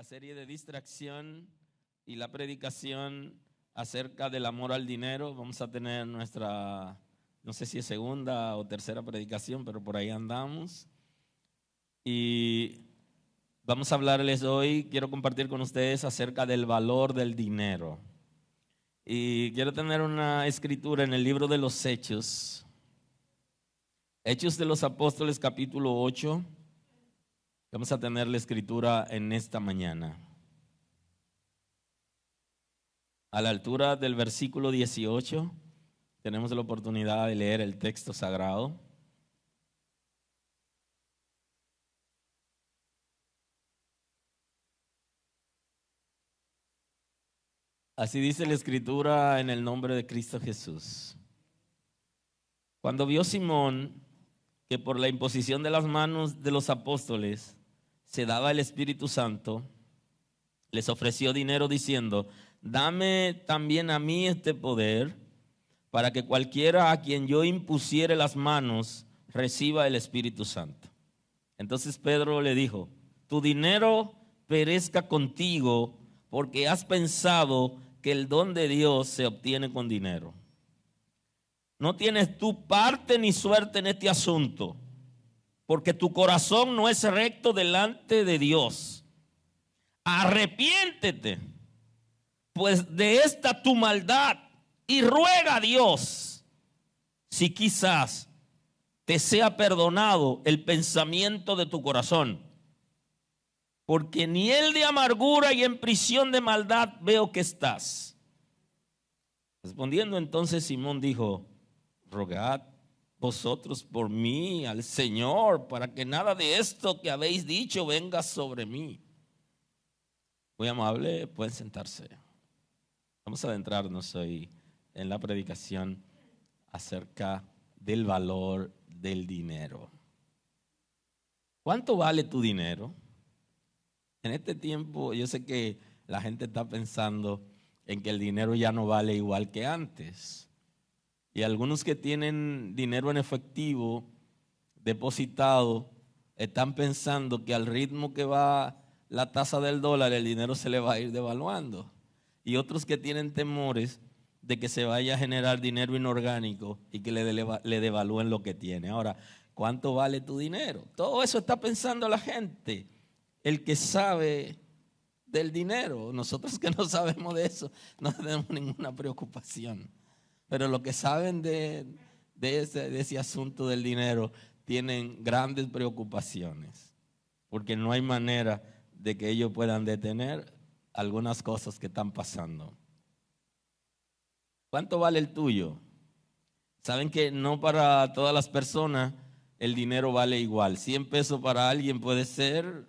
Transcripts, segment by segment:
Serie de distracción y la predicación acerca del amor al dinero. Vamos a tener nuestra, no sé si es segunda o tercera predicación, pero por ahí andamos. Y vamos a hablarles hoy, quiero compartir con ustedes acerca del valor del dinero. Y quiero tener una escritura en el libro de los Hechos. Hechos de los Apóstoles, capítulo 8. Vamos a tener la escritura en esta mañana. A la altura del versículo 18, tenemos la oportunidad de leer el texto sagrado. Así dice la escritura en el nombre de Cristo Jesús. Cuando vio Simón que por la imposición de las manos de los apóstoles se daba el Espíritu Santo, les ofreció dinero diciendo: dame también a mí este poder, para que cualquiera a quien yo impusiere las manos reciba el Espíritu Santo. Entonces Pedro le dijo: tu dinero perezca contigo, porque has pensado que el don de Dios se obtiene con dinero. No tienes tú parte ni suerte en este asunto, porque tu corazón no es recto delante de Dios. Arrepiéntete pues de esta tu maldad y ruega a Dios si quizás te sea perdonado el pensamiento de tu corazón, porque ni el de amargura y en prisión de maldad veo que estás. Respondiendo entonces Simón dijo: rogad vosotros por mí al Señor, para que nada de esto que habéis dicho venga sobre mí. Muy amable, pueden sentarse. Vamos a adentrarnos hoy en la predicación acerca del valor del dinero. ¿Cuánto vale tu dinero? En este tiempo yo sé que la gente está pensando en que el dinero ya no vale igual que antes. Y algunos que tienen dinero en efectivo depositado están pensando que al ritmo que va la tasa del dólar, el dinero se le va a ir devaluando. Y otros que tienen temores de que se vaya a generar dinero inorgánico y que le devalúen lo que tiene. Ahora, ¿cuánto vale tu dinero? Todo eso está pensando la gente, el que sabe del dinero. Nosotros que no sabemos de eso, no tenemos ninguna preocupación. Pero los que saben de ese asunto del dinero tienen grandes preocupaciones, porque no hay manera de que ellos puedan detener algunas cosas que están pasando. ¿Cuánto vale el tuyo? Saben que no para todas las personas el dinero vale igual. 100 pesos para alguien puede ser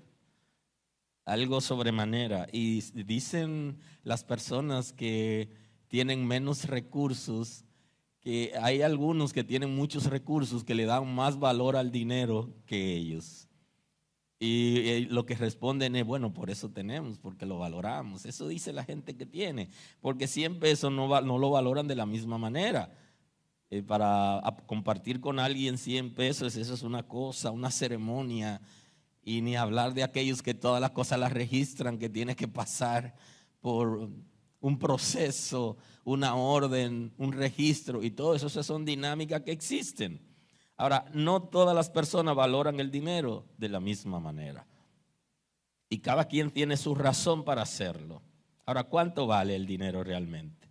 algo sobremanera. Y dicen las personas que tienen menos recursos, que hay algunos que tienen muchos recursos que le dan más valor al dinero que ellos. Y lo que responden es, bueno, por eso tenemos, porque lo valoramos. Eso dice la gente que tiene, porque 100 pesos no lo valoran de la misma manera. Para compartir con alguien 100 pesos, eso es una cosa, una ceremonia. Y ni hablar de aquellos que todas las cosas las registran, que tiene que pasar por un proceso, una orden, un registro, y todo eso son dinámicas que existen. Ahora, no todas las personas valoran el dinero de la misma manera. Y cada quien tiene su razón para hacerlo. Ahora, ¿cuánto vale el dinero realmente?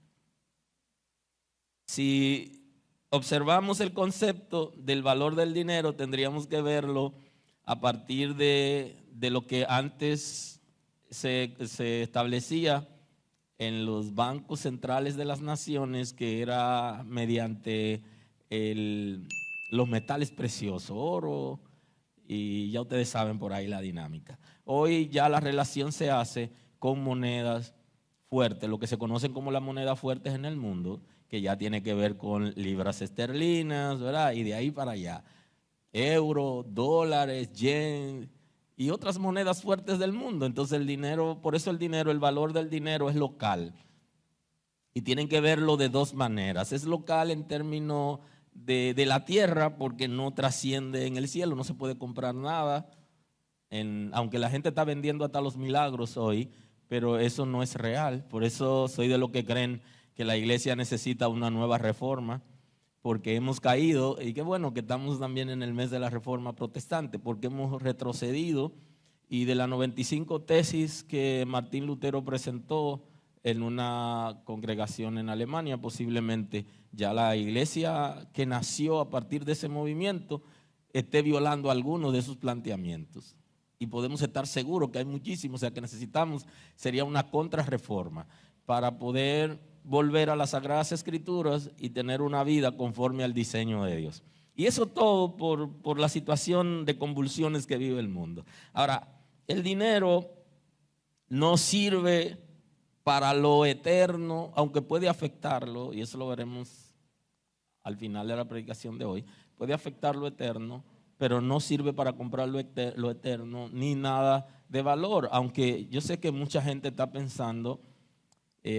Si observamos el concepto del valor del dinero, tendríamos que verlo a partir de lo que antes se establecía en los bancos centrales de las naciones, que era mediante los metales preciosos, oro, y ya ustedes saben por ahí la dinámica. Hoy ya la relación se hace con monedas fuertes, lo que se conocen como las monedas fuertes en el mundo, que ya tiene que ver con libras esterlinas, ¿verdad? Y de ahí para allá, euro, dólares, yen y otras monedas fuertes del mundo. Entonces el dinero, por eso el valor del dinero es local. Y tienen que verlo de dos maneras. Es local en términos de la tierra, porque no trasciende en el cielo, no se puede comprar nada. Aunque la gente está vendiendo hasta los milagros hoy, pero eso no es real. Por eso soy de los que creen que la iglesia necesita una nueva reforma, porque hemos caído, y qué bueno que estamos también en el mes de la reforma protestante, porque hemos retrocedido, y de las 95 tesis que Martín Lutero presentó en una congregación en Alemania, posiblemente ya la iglesia que nació a partir de ese movimiento esté violando algunos de sus planteamientos. Y podemos estar seguros que hay muchísimos, o sea que necesitamos, sería una contrarreforma para poder volver a las Sagradas Escrituras y tener una vida conforme al diseño de Dios. Y eso todo por la situación de convulsiones que vive el mundo. Ahora, el dinero no sirve para lo eterno, aunque puede afectarlo, y eso lo veremos al final de la predicación de hoy, puede afectar lo eterno, pero no sirve para comprar lo eterno ni nada de valor. Aunque yo sé que mucha gente está pensando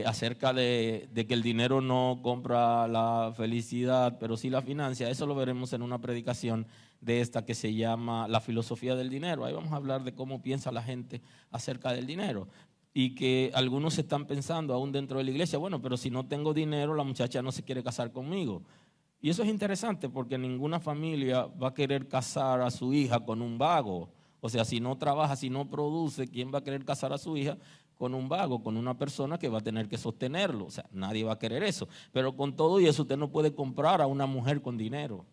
acerca de que el dinero no compra la felicidad, pero sí la financia. Eso lo veremos en una predicación de esta que se llama La filosofía del dinero. Ahí vamos a hablar de cómo piensa la gente acerca del dinero. Y que algunos están pensando aún dentro de la iglesia, bueno, pero si no tengo dinero, la muchacha no se quiere casar conmigo. Y eso es interesante, porque ninguna familia va a querer casar a su hija con un vago. O sea, si no trabaja, si no produce, ¿quién va a querer casar a su hija con un vago, con una persona que va a tener que sostenerlo? O sea, nadie va a querer eso. Pero con todo y eso, usted no puede comprar a una mujer con dinero,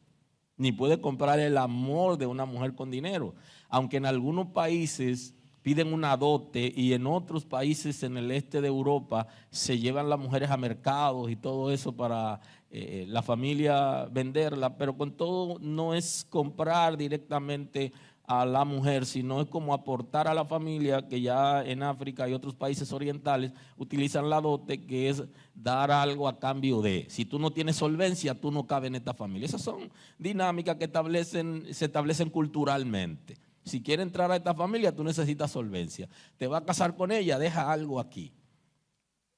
ni puede comprar el amor de una mujer con dinero. Aunque en algunos países piden una dote, y en otros países en el este de Europa se llevan las mujeres a mercados y todo eso para la familia venderla, pero con todo no es comprar directamente a la mujer, sino es como aportar a la familia, que ya en África y otros países orientales utilizan la dote, que es dar algo a cambio de. Si tú no tienes solvencia, tú no cabes en esta familia. Esas son dinámicas que se establecen culturalmente. Si quieres entrar a esta familia, tú necesitas solvencia. Te vas a casar con ella, deja algo aquí.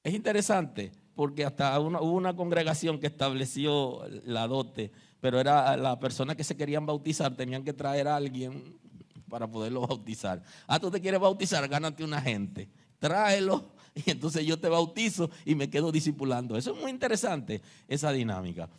Es interesante, porque hasta hubo una congregación que estableció la dote, pero era la persona que se querían bautizar, tenían que traer a alguien para poderlo bautizar. Tú te quieres bautizar, gánate una gente, tráelo, y entonces yo te bautizo y me quedo discipulando. Eso es muy interesante, esa dinámica.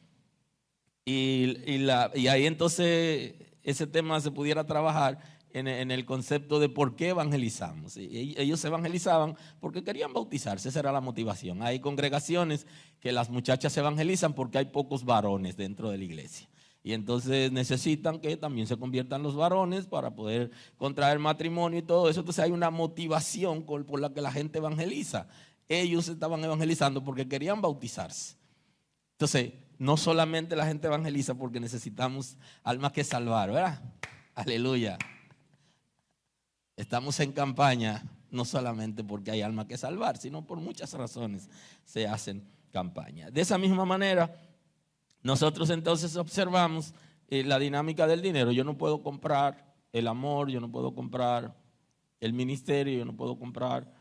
Y ahí entonces ese tema se pudiera trabajar en el concepto de por qué evangelizamos. Ellos evangelizaban porque querían bautizarse, esa era la motivación. Hay congregaciones que las muchachas se evangelizan porque hay pocos varones dentro de la iglesia. Y entonces necesitan que también se conviertan los varones para poder contraer matrimonio y todo eso. Entonces hay una motivación por la que la gente evangeliza. Ellos estaban evangelizando porque querían bautizarse. Entonces, no solamente la gente evangeliza porque necesitamos almas que salvar, ¿verdad? Aleluya. Estamos en campaña no solamente porque hay almas que salvar, sino por muchas razones se hacen campaña. De esa misma manera, nosotros entonces observamos la dinámica del dinero. Yo no puedo comprar el amor, yo no puedo comprar el ministerio, yo no puedo comprar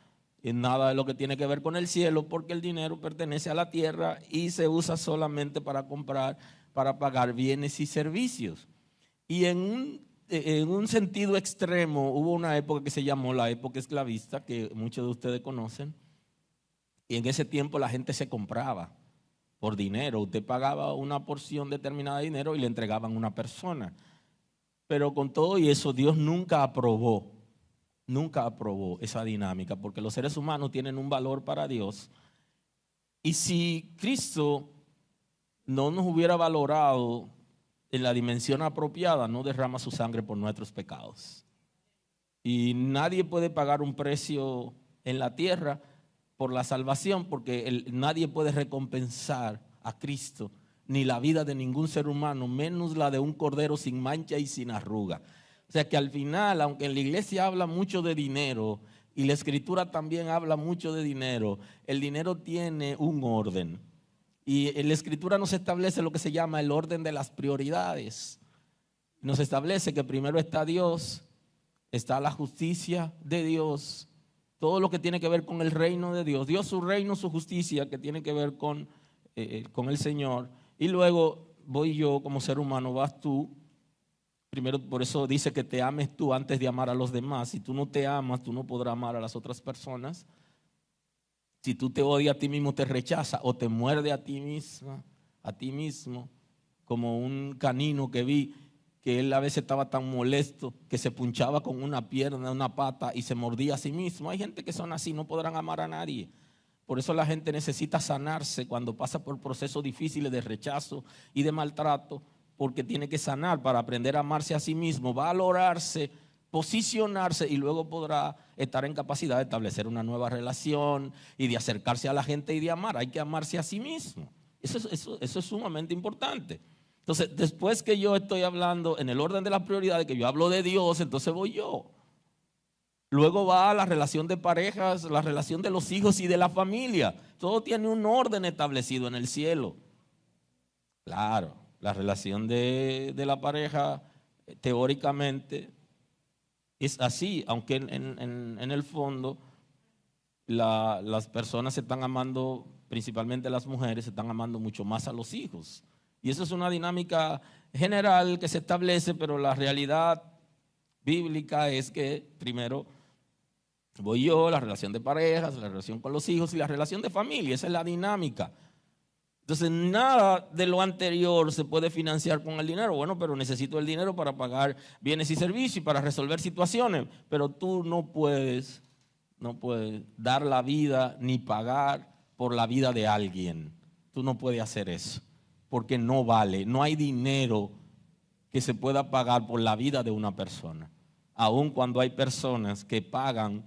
nada de lo que tiene que ver con el cielo, porque el dinero pertenece a la tierra y se usa solamente para comprar, para pagar bienes y servicios. Y en un sentido extremo hubo una época que se llamó la época esclavista, que muchos de ustedes conocen, y en ese tiempo la gente se compraba por dinero. Usted pagaba una porción determinada de dinero y le entregaban a una persona. Pero con todo y eso, Dios nunca aprobó esa dinámica, porque los seres humanos tienen un valor para Dios. Y si Cristo no nos hubiera valorado en la dimensión apropiada, no derrama su sangre por nuestros pecados. Y nadie puede pagar un precio en la tierra por la salvación, porque nadie puede recompensar a Cristo, ni la vida de ningún ser humano, menos la de un cordero sin mancha y sin arruga. O sea que al final, aunque en la iglesia habla mucho de dinero y la escritura también habla mucho de dinero, el dinero tiene un orden. Y en la escritura nos establece lo que se llama el orden de las prioridades. Nos establece que primero está Dios, está la justicia de Dios, todo lo que tiene que ver con el reino de Dios. Dios, su reino, su justicia, que tiene que ver con el Señor. Y luego voy yo como ser humano, vas tú. Primero, por eso dice que te ames tú antes de amar a los demás. Si tú no te amas, tú no podrás amar a las otras personas. Si tú te odias a ti mismo, te rechaza o te muerde a ti misma, a ti mismo, como un canino que vi, que él a veces estaba tan molesto que se punchaba con una pierna, una pata y se mordía a sí mismo. Hay gente que son así, no podrán amar a nadie. Por eso la gente necesita sanarse cuando pasa por procesos difíciles de rechazo y de maltrato, porque tiene que sanar para aprender a amarse a sí mismo, valorarse, posicionarse y luego podrá estar en capacidad de establecer una nueva relación y de acercarse a la gente y de amar. Hay que amarse a sí mismo. Eso es sumamente importante. Entonces, después que yo estoy hablando en el orden de las prioridades, que yo hablo de Dios, entonces voy yo. Luego va la relación de parejas, la relación de los hijos y de la familia. Todo tiene un orden establecido en el cielo. Claro, la relación de la pareja teóricamente es así, aunque en el fondo las personas se están amando, principalmente las mujeres, se están amando mucho más a los hijos. Y eso es una dinámica general que se establece, pero la realidad bíblica es que primero voy yo, la relación de parejas, la relación con los hijos y la relación de familia. Esa es la dinámica. Entonces, nada de lo anterior se puede financiar con el dinero. Bueno, pero necesito el dinero para pagar bienes y servicios y para resolver situaciones. Pero tú no puedes dar la vida ni pagar por la vida de alguien. Tú no puedes hacer eso, porque no vale. No hay dinero que se pueda pagar por la vida de una persona. Aun cuando hay personas que pagan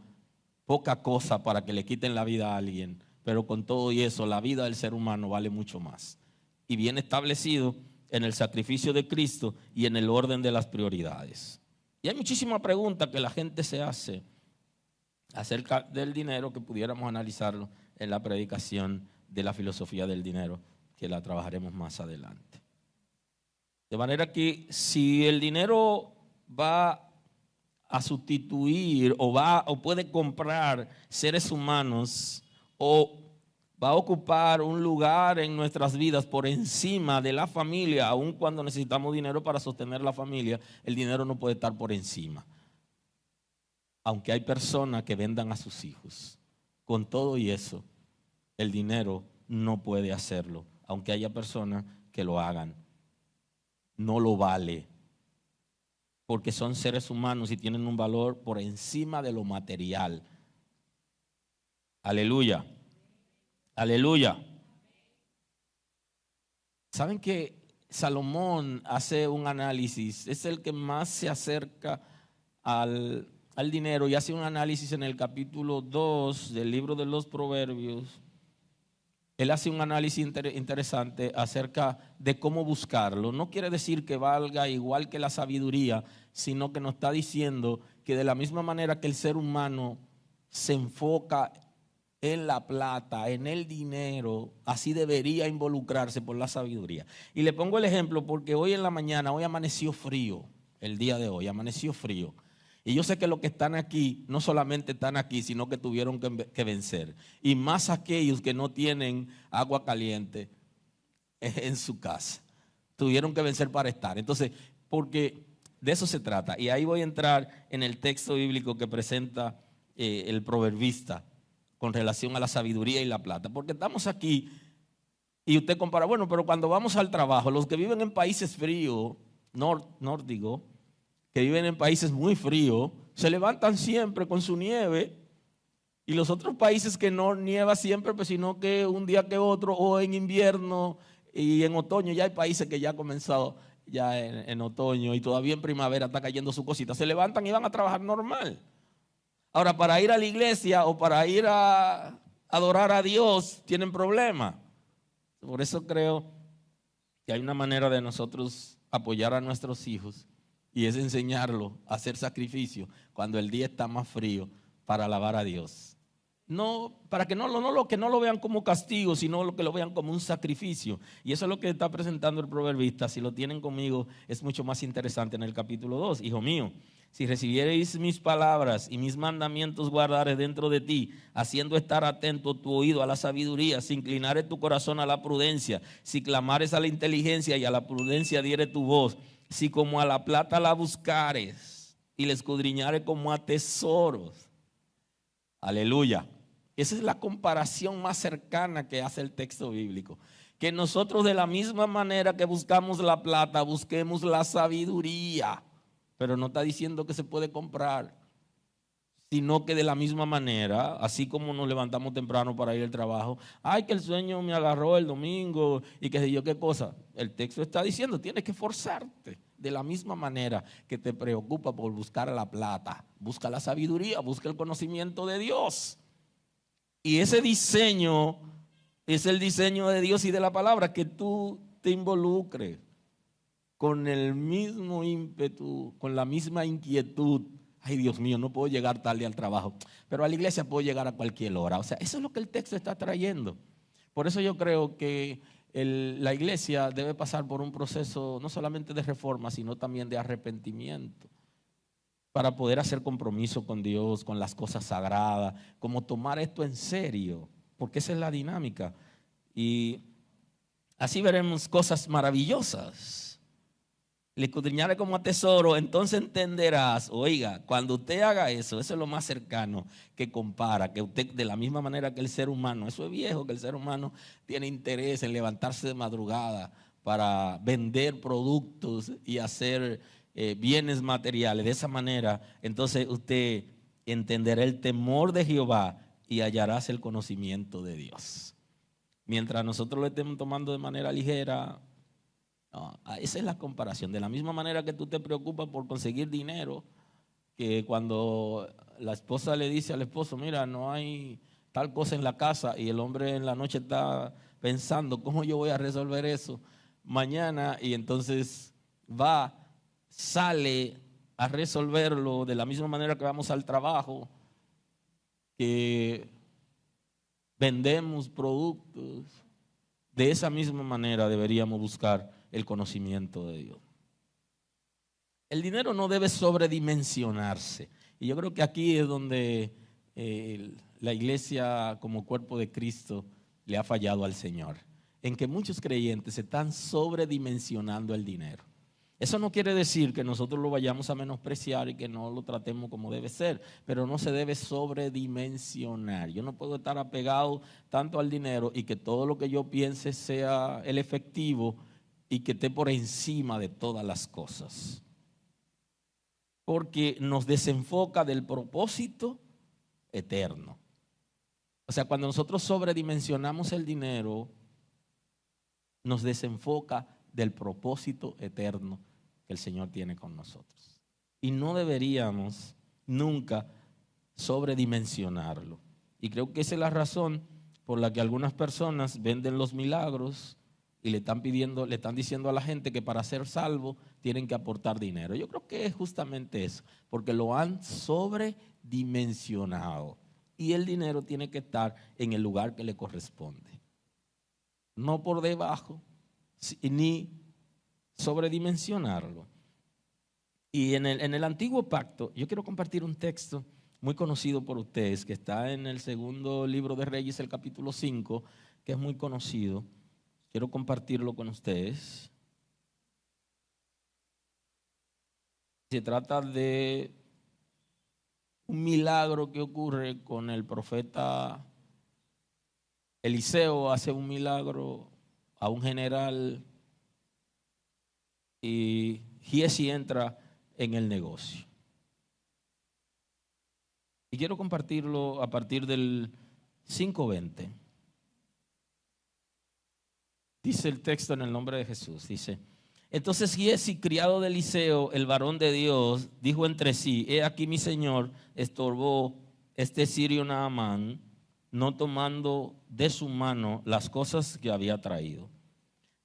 poca cosa para que le quiten la vida a alguien. Pero con todo y eso, la vida del ser humano vale mucho más. Y viene establecido en el sacrificio de Cristo y en el orden de las prioridades. Y hay muchísimas preguntas que la gente se hace acerca del dinero que pudiéramos analizarlo en la predicación de la filosofía del dinero, que la trabajaremos más adelante. De manera que si el dinero va a sustituir o puede comprar seres humanos, o va a ocupar un lugar en nuestras vidas por encima de la familia, aun cuando necesitamos dinero para sostener la familia, el dinero no puede estar por encima. Aunque hay personas que vendan a sus hijos, con todo y eso, el dinero no puede hacerlo, aunque haya personas que lo hagan. No lo vale, porque son seres humanos y tienen un valor por encima de lo material. Aleluya, aleluya. ¿Saben que Salomón hace un análisis? Es el que más se acerca al dinero y hace un análisis en el capítulo 2 del libro de los Proverbios. Él hace un análisis interesante acerca de cómo buscarlo. No quiere decir que valga igual que la sabiduría, sino que nos está diciendo que de la misma manera que el ser humano se enfoca en la plata, en el dinero, así debería involucrarse por la sabiduría. Y le pongo el ejemplo porque hoy en la mañana, hoy amaneció frío. el día de hoy, amaneció frío. Y yo sé que los que están aquí, no solamente están aquí, sino que tuvieron que vencer. Y más aquellos que no tienen agua caliente en su casa. Tuvieron que vencer para estar. Entonces, porque de eso se trata. Y ahí voy a entrar en el texto bíblico que presenta el proverbista con relación a la sabiduría y la plata. Porque estamos aquí y usted compara, bueno, pero cuando vamos al trabajo, los que viven en países fríos, nórdicos, que viven en países muy fríos, se levantan siempre con su nieve. Y los otros países que no nieva siempre, pues sino que un día que otro, o en invierno y en otoño, ya hay países que ya han comenzado ya en otoño y todavía en primavera está cayendo su cosita. Se levantan y van a trabajar normal. Ahora, para ir a la iglesia o para ir a adorar a Dios, tienen problemas. Por eso creo que hay una manera de nosotros apoyar a nuestros hijos y es enseñarlos a hacer sacrificio cuando el día está más frío para alabar a Dios. No, para que no lo vean como castigo, sino que lo vean como un sacrificio. Y eso es lo que está presentando el proverbista. Si lo tienen conmigo, es mucho más interesante en el capítulo 2. Hijo mío, si recibiereis mis palabras y mis mandamientos guardares dentro de ti, haciendo estar atento tu oído a la sabiduría, si inclinares tu corazón a la prudencia, si clamares a la inteligencia y a la prudencia diere tu voz, si como a la plata la buscares y la escudriñares como a tesoros. Aleluya. Esa es la comparación más cercana que hace el texto bíblico. Que nosotros de la misma manera que buscamos la plata, busquemos la sabiduría. Pero no está diciendo que se puede comprar, sino que de la misma manera, así como nos levantamos temprano para ir al trabajo, ay, que el sueño me agarró el domingo y qué sé yo qué cosa. El texto está diciendo, tienes que esforzarte. De la misma manera que te preocupa por buscar la plata, busca la sabiduría, busca el conocimiento de Dios. Y ese diseño es el diseño de Dios y de la palabra, que tú te involucres con el mismo ímpetu, con la misma inquietud. Ay, Dios mío, no puedo llegar tarde al trabajo, pero a la iglesia puedo llegar a cualquier hora. O sea, eso es lo que el texto está trayendo. Por eso yo creo que la iglesia debe pasar por un proceso no solamente de reforma, sino también de arrepentimiento, para poder hacer compromiso con Dios, con las cosas sagradas, como tomar esto en serio, porque esa es la dinámica. Y así veremos cosas maravillosas. Le escudriñaré como a tesoro, entonces entenderás. Oiga, cuando usted haga eso, eso es lo más cercano que compara, que usted de la misma manera que el ser humano, eso es viejo, que el ser humano tiene interés en levantarse de madrugada para vender productos y hacer bienes materiales. De esa manera, entonces usted entenderá el temor de Jehová y hallarás el conocimiento de Dios. Mientras nosotros lo estemos tomando de manera ligera, no, esa es la comparación. De la misma manera que tú te preocupas por conseguir dinero, que cuando la esposa le dice al esposo, mira, no hay tal cosa en la casa, y el hombre en la noche está pensando, ¿cómo yo voy a resolver eso mañana? Y entonces sale a resolverlo de la misma manera que vamos al trabajo, que vendemos productos. De esa misma manera deberíamos buscar el conocimiento de Dios. El dinero no debe sobredimensionarse. Y yo creo que aquí es donde la iglesia como cuerpo de Cristo le ha fallado al Señor. En que muchos creyentes están sobredimensionando el dinero. Eso no quiere decir que nosotros lo vayamos a menospreciar y que no lo tratemos como debe ser, pero no se debe sobredimensionar. Yo no puedo estar apegado tanto al dinero y que todo lo que yo piense sea el efectivo y que esté por encima de todas las cosas. Porque nos desenfoca del propósito eterno. O sea, cuando nosotros sobredimensionamos el dinero, nos desenfoca del propósito eterno que el Señor tiene con nosotros. Y no deberíamos nunca sobredimensionarlo. Y creo que esa es la razón por la que algunas personas venden los milagros y le están diciendo a la gente que para ser salvo tienen que aportar dinero. Yo creo que es justamente eso, porque lo han sobredimensionado. Y el dinero tiene que estar en el lugar que le corresponde. No por debajo, ni sobredimensionarlo. Y en el antiguo pacto, yo quiero compartir un texto muy conocido por ustedes, que está en el segundo libro de Reyes, el capítulo 5, que es muy conocido. Quiero compartirlo con ustedes. Se trata de un milagro que ocurre con el profeta Eliseo. Hace un milagro a un general y Giesi entra en el negocio. Y quiero compartirlo a partir del 5:20. Dice el texto en el nombre de Jesús. Dice: entonces Giesi, criado de Eliseo, el varón de Dios, dijo entre sí: he aquí mi señor estorbó este sirio Naamán, no tomando de su mano las cosas que había traído.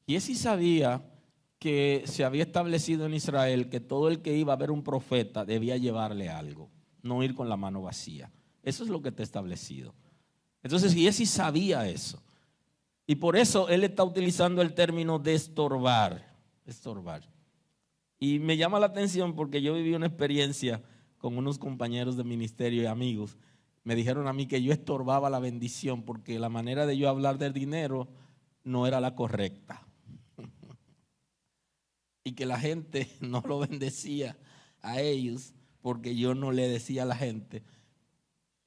Giesi sabía que se había establecido en Israel que todo el que iba a ver un profeta debía llevarle algo, no ir con la mano vacía. Eso es lo que está establecido. Entonces Giesi sabía eso. Y por eso él está utilizando el término de estorbar. Estorbar. Y me llama la atención porque yo viví una experiencia con unos compañeros de ministerio y amigos. Me dijeron a mí que yo estorbaba la bendición porque la manera de yo hablar del dinero no era la correcta. Y que la gente no lo bendecía a ellos porque yo no le decía a la gente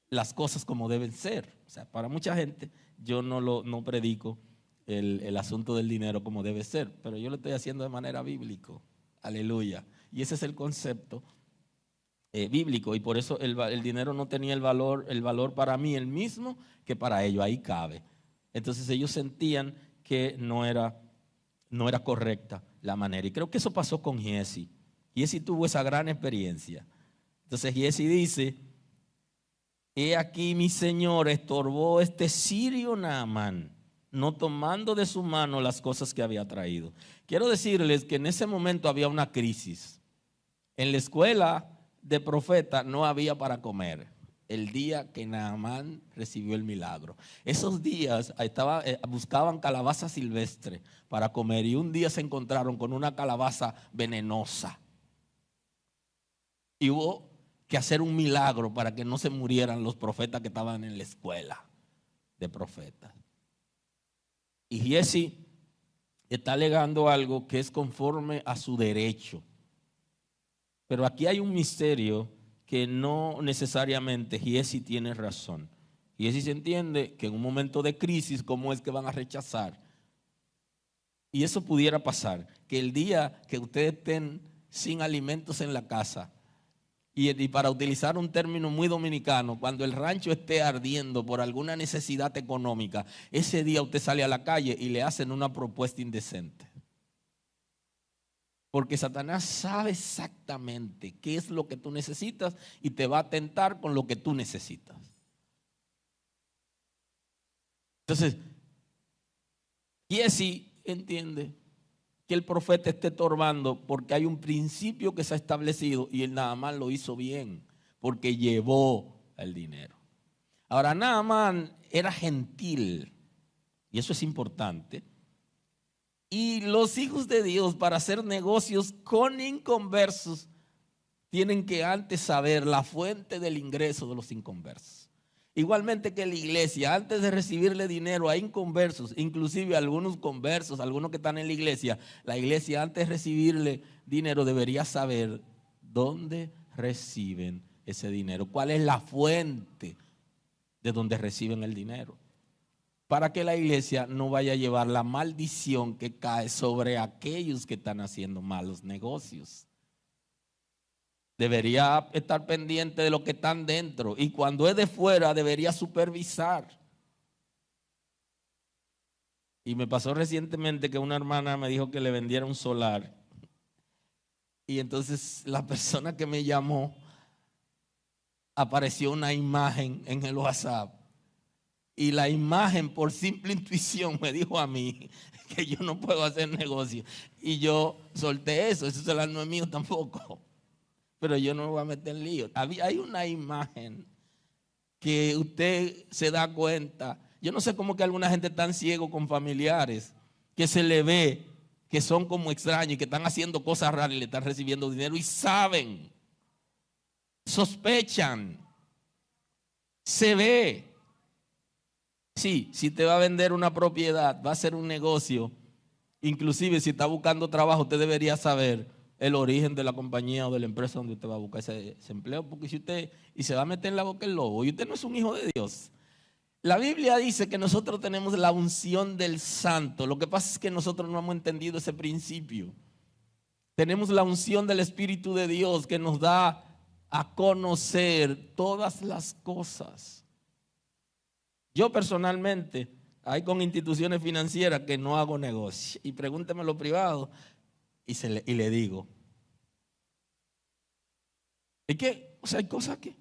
las cosas como deben ser. O sea, para mucha gente yo no predico el asunto del dinero como debe ser, pero yo lo estoy haciendo de manera bíblica. Aleluya. Y ese es el concepto bíblico, y por eso el dinero no tenía el valor para mí el mismo que para ellos. Ahí cabe. Entonces ellos sentían que no era correcta la manera, y creo que eso pasó con Giesi. Giesi tuvo esa gran experiencia. Entonces Giesi dice: he aquí mi señor estorbó este sirio Naamán, no tomando de su mano las cosas que había traído. Quiero decirles que en ese momento había una crisis. En la escuela de profeta no había para comer el día que Naamán recibió el milagro. Esos días buscaban calabaza silvestre para comer, y un día se encontraron con una calabaza venenosa. Y hubo que hacer un milagro para que no se murieran los profetas que estaban en la escuela de profetas. Y Giesi está alegando algo que es conforme a su derecho. Pero aquí hay un misterio que no necesariamente Giesi tiene razón. Giesi se entiende que en un momento de crisis, ¿cómo es que van a rechazar? Y eso pudiera pasar, que el día que ustedes estén sin alimentos en la casa, y para utilizar un término muy dominicano, cuando el rancho esté ardiendo por alguna necesidad económica, ese día usted sale a la calle y le hacen una propuesta indecente. Porque Satanás sabe exactamente qué es lo que tú necesitas y te va a tentar con lo que tú necesitas. Entonces, Giesi entiende que el profeta esté estorbando porque hay un principio que se ha establecido, y el Naamán lo hizo bien porque llevó el dinero. Ahora, Naamán era gentil, y eso es importante. Y los hijos de Dios, para hacer negocios con inconversos, tienen que antes saber la fuente del ingreso de los inconversos. Igualmente que la iglesia, antes de recibirle dinero a inconversos, inclusive a algunos conversos, algunos que están en la iglesia antes de recibirle dinero debería saber dónde reciben ese dinero, cuál es la fuente de donde reciben el dinero, para que la iglesia no vaya a llevar la maldición que cae sobre aquellos que están haciendo malos negocios. Debería estar pendiente de lo que están dentro, y cuando es de fuera debería supervisar. Y me pasó recientemente que una hermana me dijo que le vendiera un solar, y entonces la persona que me llamó, apareció una imagen en el WhatsApp, y la imagen por simple intuición me dijo a mí que yo no puedo hacer negocio, y yo solté eso. Ese solar no es mío tampoco, pero yo no me voy a meter en lío. Hay una imagen que usted se da cuenta. Yo no sé cómo que alguna gente tan ciego con familiares, que se le ve que son como extraños y que están haciendo cosas raras y le están recibiendo dinero y saben, sospechan, se ve. Sí, si te va a vender una propiedad, va a ser un negocio. Inclusive si está buscando trabajo, usted debería saber el origen de la compañía o de la empresa donde usted va a buscar ese empleo, porque si usted y se va a meter en la boca el lobo y usted no es un hijo de Dios. La Biblia dice que nosotros tenemos la unción del santo. Lo que pasa es que nosotros no hemos entendido ese principio. Tenemos la unción del Espíritu de Dios que nos da a conocer todas las cosas. Yo personalmente, hay con instituciones financieras que no hago negocio. Y pregúnteme lo privado y le digo. Es que, o sea, hay cosas que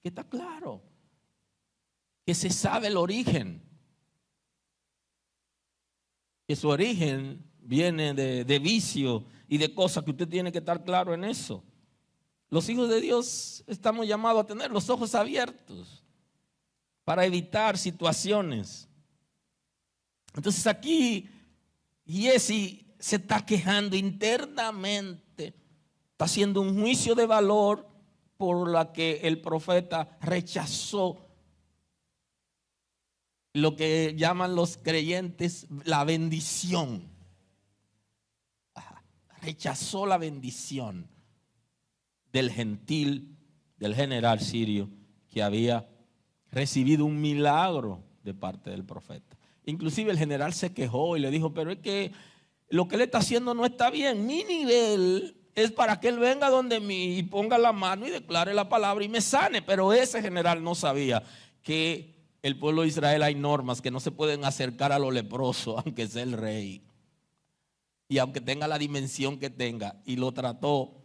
está claro. Que se sabe el origen. Que su origen viene de vicio y de cosas que usted tiene que estar claro en eso. Los hijos de Dios estamos llamados a tener los ojos abiertos para evitar situaciones. Entonces aquí Giezi se está quejando internamente, está haciendo un juicio de valor por la que el profeta rechazó lo que llaman los creyentes la bendición. Rechazó la bendición del gentil, del general sirio que había recibido un milagro de parte del profeta. Inclusive el general se quejó y le dijo, pero es que lo que él está haciendo no está bien. Mi nivel es para que él venga donde mí y ponga la mano y declare la palabra y me sane. Pero ese general no sabía que el pueblo de Israel hay normas que no se pueden acercar a lo leproso, aunque sea el rey. Y aunque tenga la dimensión que tenga. Y lo trató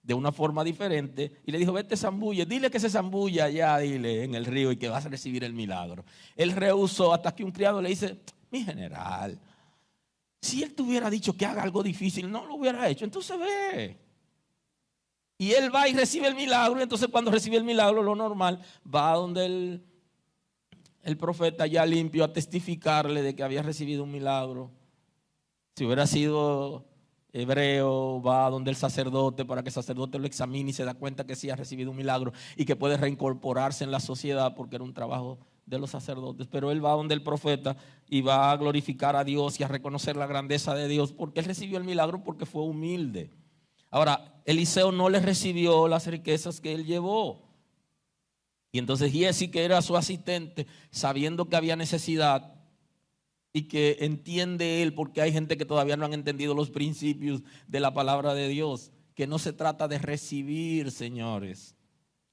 de una forma diferente y le dijo, vete zambulle, dile que se zambulla allá, dile, en el río y que vas a recibir el milagro. Él rehusó hasta que un criado le dice, mi general, si él te hubiera dicho que haga algo difícil, no lo hubiera hecho, entonces ve. Y él va y recibe el milagro, y entonces cuando recibe el milagro, lo normal, va a donde el profeta ya limpio a testificarle de que había recibido un milagro. Si hubiera sido hebreo, va a donde el sacerdote para que el sacerdote lo examine y se da cuenta que sí ha recibido un milagro y que puede reincorporarse en la sociedad porque era un trabajo de los sacerdotes. Pero él va a donde el profeta y va a glorificar a Dios y a reconocer la grandeza de Dios porque él recibió el milagro porque fue humilde. Ahora, Eliseo no le recibió las riquezas que él llevó. Y entonces Giezi, que era su asistente, sabiendo que había necesidad y que entiende él, porque hay gente que todavía no han entendido los principios de la palabra de Dios, que no se trata de recibir, señores,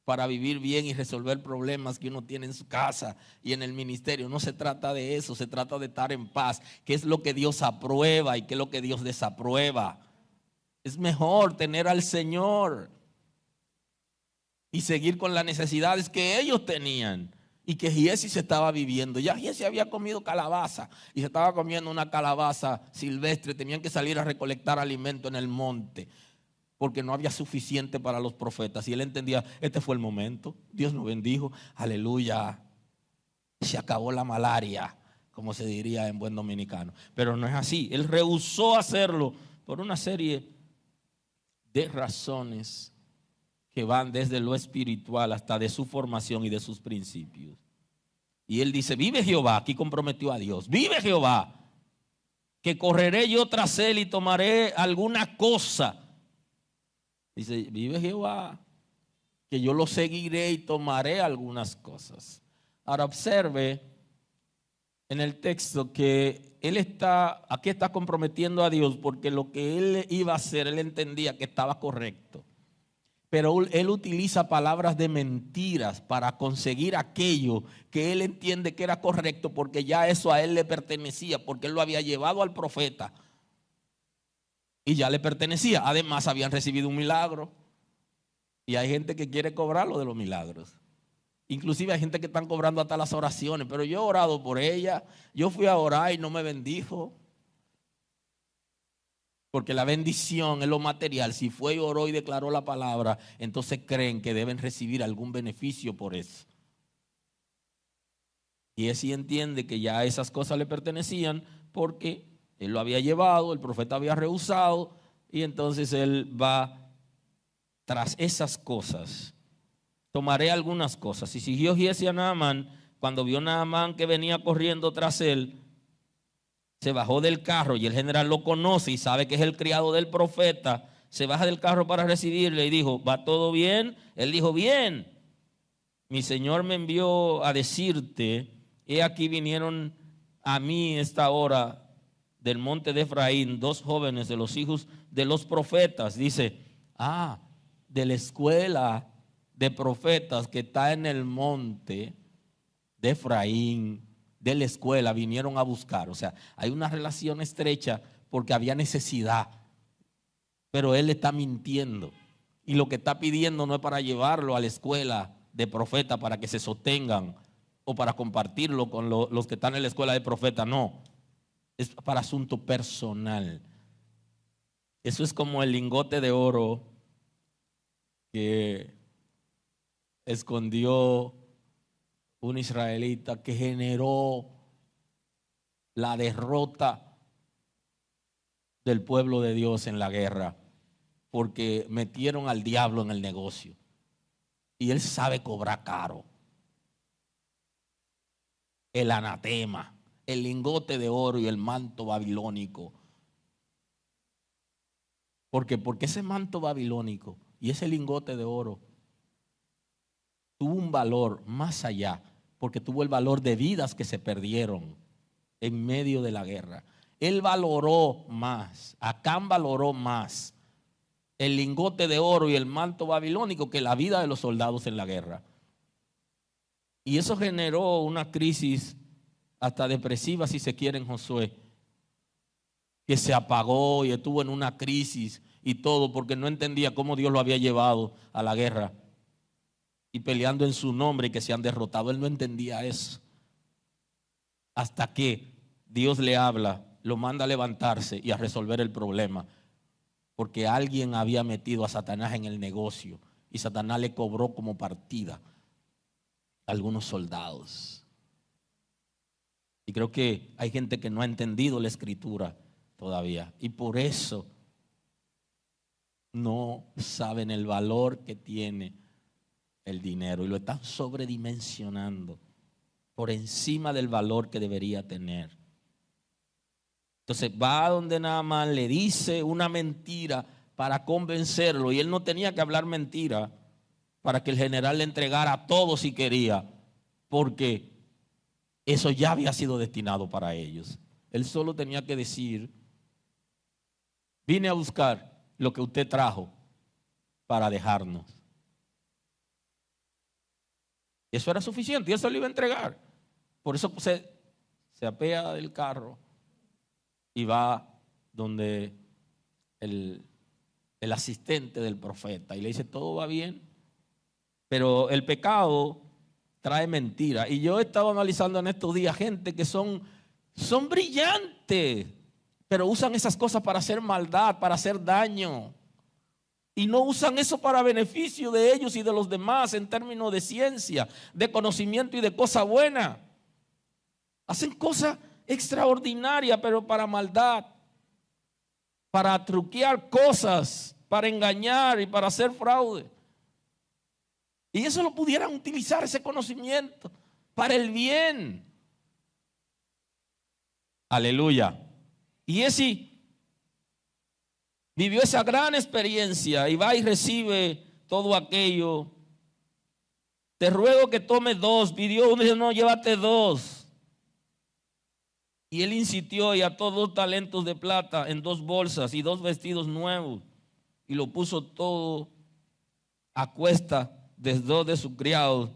para vivir bien y resolver problemas que uno tiene en su casa y en el ministerio. No se trata de eso, se trata de estar en paz, que es lo que Dios aprueba y que es lo que Dios desaprueba. Es mejor tener al Señor y seguir con las necesidades que ellos tenían y que Giezi se estaba viviendo. Ya Giezi había comido calabaza y se estaba comiendo una calabaza silvestre. Tenían que salir a recolectar alimento en el monte porque no había suficiente para los profetas. Y él entendía, este fue el momento. Dios nos bendijo, aleluya. Se acabó la malaria, como se diría en buen dominicano. Pero no es así. Él rehusó hacerlo por una serie de razones que van desde lo espiritual hasta de su formación y de sus principios. Y él dice, vive Jehová, aquí comprometió a Dios, vive Jehová, que correré yo tras él y tomaré alguna cosa. Dice, vive Jehová, que yo lo seguiré y tomaré algunas cosas. Ahora observe en el texto que él aquí está comprometiendo a Dios porque lo que él iba a hacer, él entendía que estaba correcto. Pero él utiliza palabras de mentiras para conseguir aquello que él entiende que era correcto porque ya eso a él le pertenecía, porque él lo había llevado al profeta y ya le pertenecía. Además habían recibido un milagro y hay gente que quiere cobrarlo de los milagros. Inclusive hay gente que están cobrando hasta las oraciones, pero yo he orado por ella, yo fui a orar y no me bendijo. Porque la bendición es lo material. Si fue y oró y declaró la palabra, entonces creen que deben recibir algún beneficio por eso. Y él sí entiende que ya esas cosas le pertenecían porque Él lo había llevado, el profeta había rehusado, y entonces él va tras esas cosas. Tomaré algunas cosas. Y siguió Giezi a Naamán. Cuando vio Naamán que venía corriendo tras él, se bajó del carro, y el general lo conoce y sabe que es el criado del profeta. Se baja del carro para recibirle y dijo: ¿va todo bien? Él dijo: bien. Mi señor me envió a decirte: he aquí vinieron a mí esta hora del monte de Efraín 2 jóvenes de los hijos de los profetas. Dice: de la escuela de profetas que está en el monte de Efraín, de la escuela, vinieron a buscar. O sea, hay una relación estrecha porque había necesidad, pero él está mintiendo, y lo que está pidiendo no es para llevarlo a la escuela de profetas para que se sostengan o para compartirlo con los que están en la escuela de profetas. No, es para asunto personal. Eso es como el lingote de oro que escondió un israelita, que generó la derrota del pueblo de Dios en la guerra, porque metieron al diablo en el negocio, y él sabe cobrar caro. El anatema, el lingote de oro y el manto babilónico. Porque ese manto babilónico y ese lingote de oro tuvo un valor más allá, porque tuvo el valor de vidas que se perdieron en medio de la guerra. Él valoró más, Acán valoró más el lingote de oro y el manto babilónico que la vida de los soldados en la guerra. Y eso generó una crisis hasta depresiva, si se quiere, en Josué, que se apagó y estuvo en una crisis y todo, porque no entendía cómo Dios lo había llevado a la guerra y peleando en su nombre y que se han derrotado. Él no entendía eso, hasta que Dios le habla, lo manda a levantarse y a resolver el problema, porque alguien había metido a Satanás en el negocio y Satanás le cobró como partida a algunos soldados. Y creo que hay gente que no ha entendido la escritura todavía, y por eso no saben el valor que tiene el dinero y lo están sobredimensionando por encima del valor que debería tener. Entonces va a donde Naamán, le dice una mentira para convencerlo, y él no tenía que hablar mentira para que el general le entregara todo si quería, porque eso ya había sido destinado para ellos. Él solo tenía que decir: vine a buscar lo que usted trajo para dejarnos. Eso era suficiente y eso lo iba a entregar. Por eso se apea del carro y va donde el asistente del profeta y le dice: todo va bien, pero el pecado trae mentira. Y yo he estado analizando en estos días gente que son brillantes, pero usan esas cosas para hacer maldad, para hacer daño, y no usan eso para beneficio de ellos y de los demás en términos de ciencia, de conocimiento y de cosa buena. Hacen cosas extraordinarias, pero para maldad, para truquear cosas, para engañar y para hacer fraude. Y eso lo pudieran utilizar, ese conocimiento, para el bien. Aleluya. Y ese vivió esa gran experiencia y va y recibe todo aquello. Te ruego que tome 2. Pidió uno y dijo: no, llévate 2. Y él insistió y ató 2 talentos de plata en 2 bolsas y 2 vestidos nuevos, y lo puso todo a cuesta de 2 de sus criados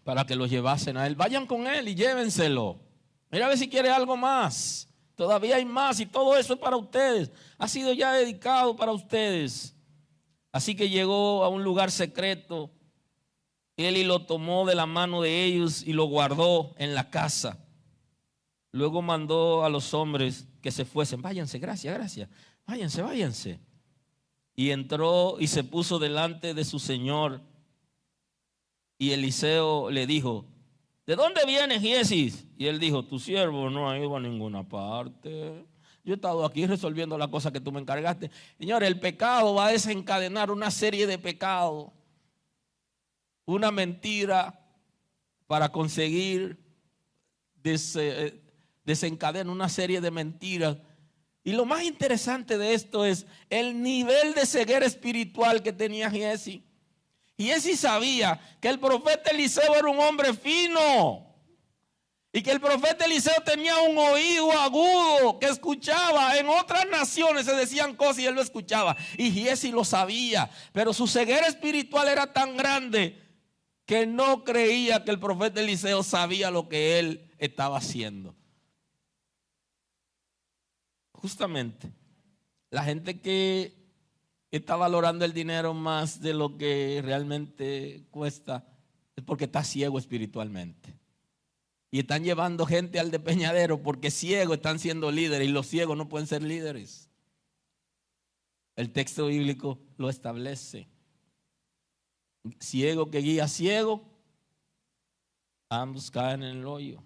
para que lo llevasen a él. Vayan con él y llévenselo. Mira a ver si quiere algo más. Todavía hay más, y todo eso es para ustedes. Ha sido ya dedicado para ustedes. Así que llegó a un lugar secreto él y lo tomó de la mano de ellos y lo guardó en la casa. Luego mandó a los hombres que se fuesen. Váyanse, gracias. Váyanse. Y entró y se puso delante de su señor. Y Eliseo le dijo: ¿de dónde viene Giesi? Y él dijo, tu siervo no ha ido a ninguna parte. Yo he estado aquí resolviendo la cosa que tú me encargaste. Señores, el pecado va a desencadenar una serie de pecados. Una mentira para conseguir desencadena una serie de mentiras. Y lo más interesante de esto es el nivel de ceguera espiritual que tenía Giesi. Giesi sabía que el profeta Eliseo era un hombre fino y que el profeta Eliseo tenía un oído agudo que escuchaba. En otras naciones se decían cosas y él lo escuchaba, y Giesi lo sabía, pero su ceguera espiritual era tan grande que no creía que el profeta Eliseo sabía lo que él estaba haciendo. Justamente, la gente que está valorando el dinero más de lo que realmente cuesta es porque está ciego espiritualmente. Y están llevando gente al despeñadero porque ciegos están siendo líderes, y los ciegos no pueden ser líderes. El texto bíblico lo establece. Ciego que guía ciego, ambos caen en el hoyo.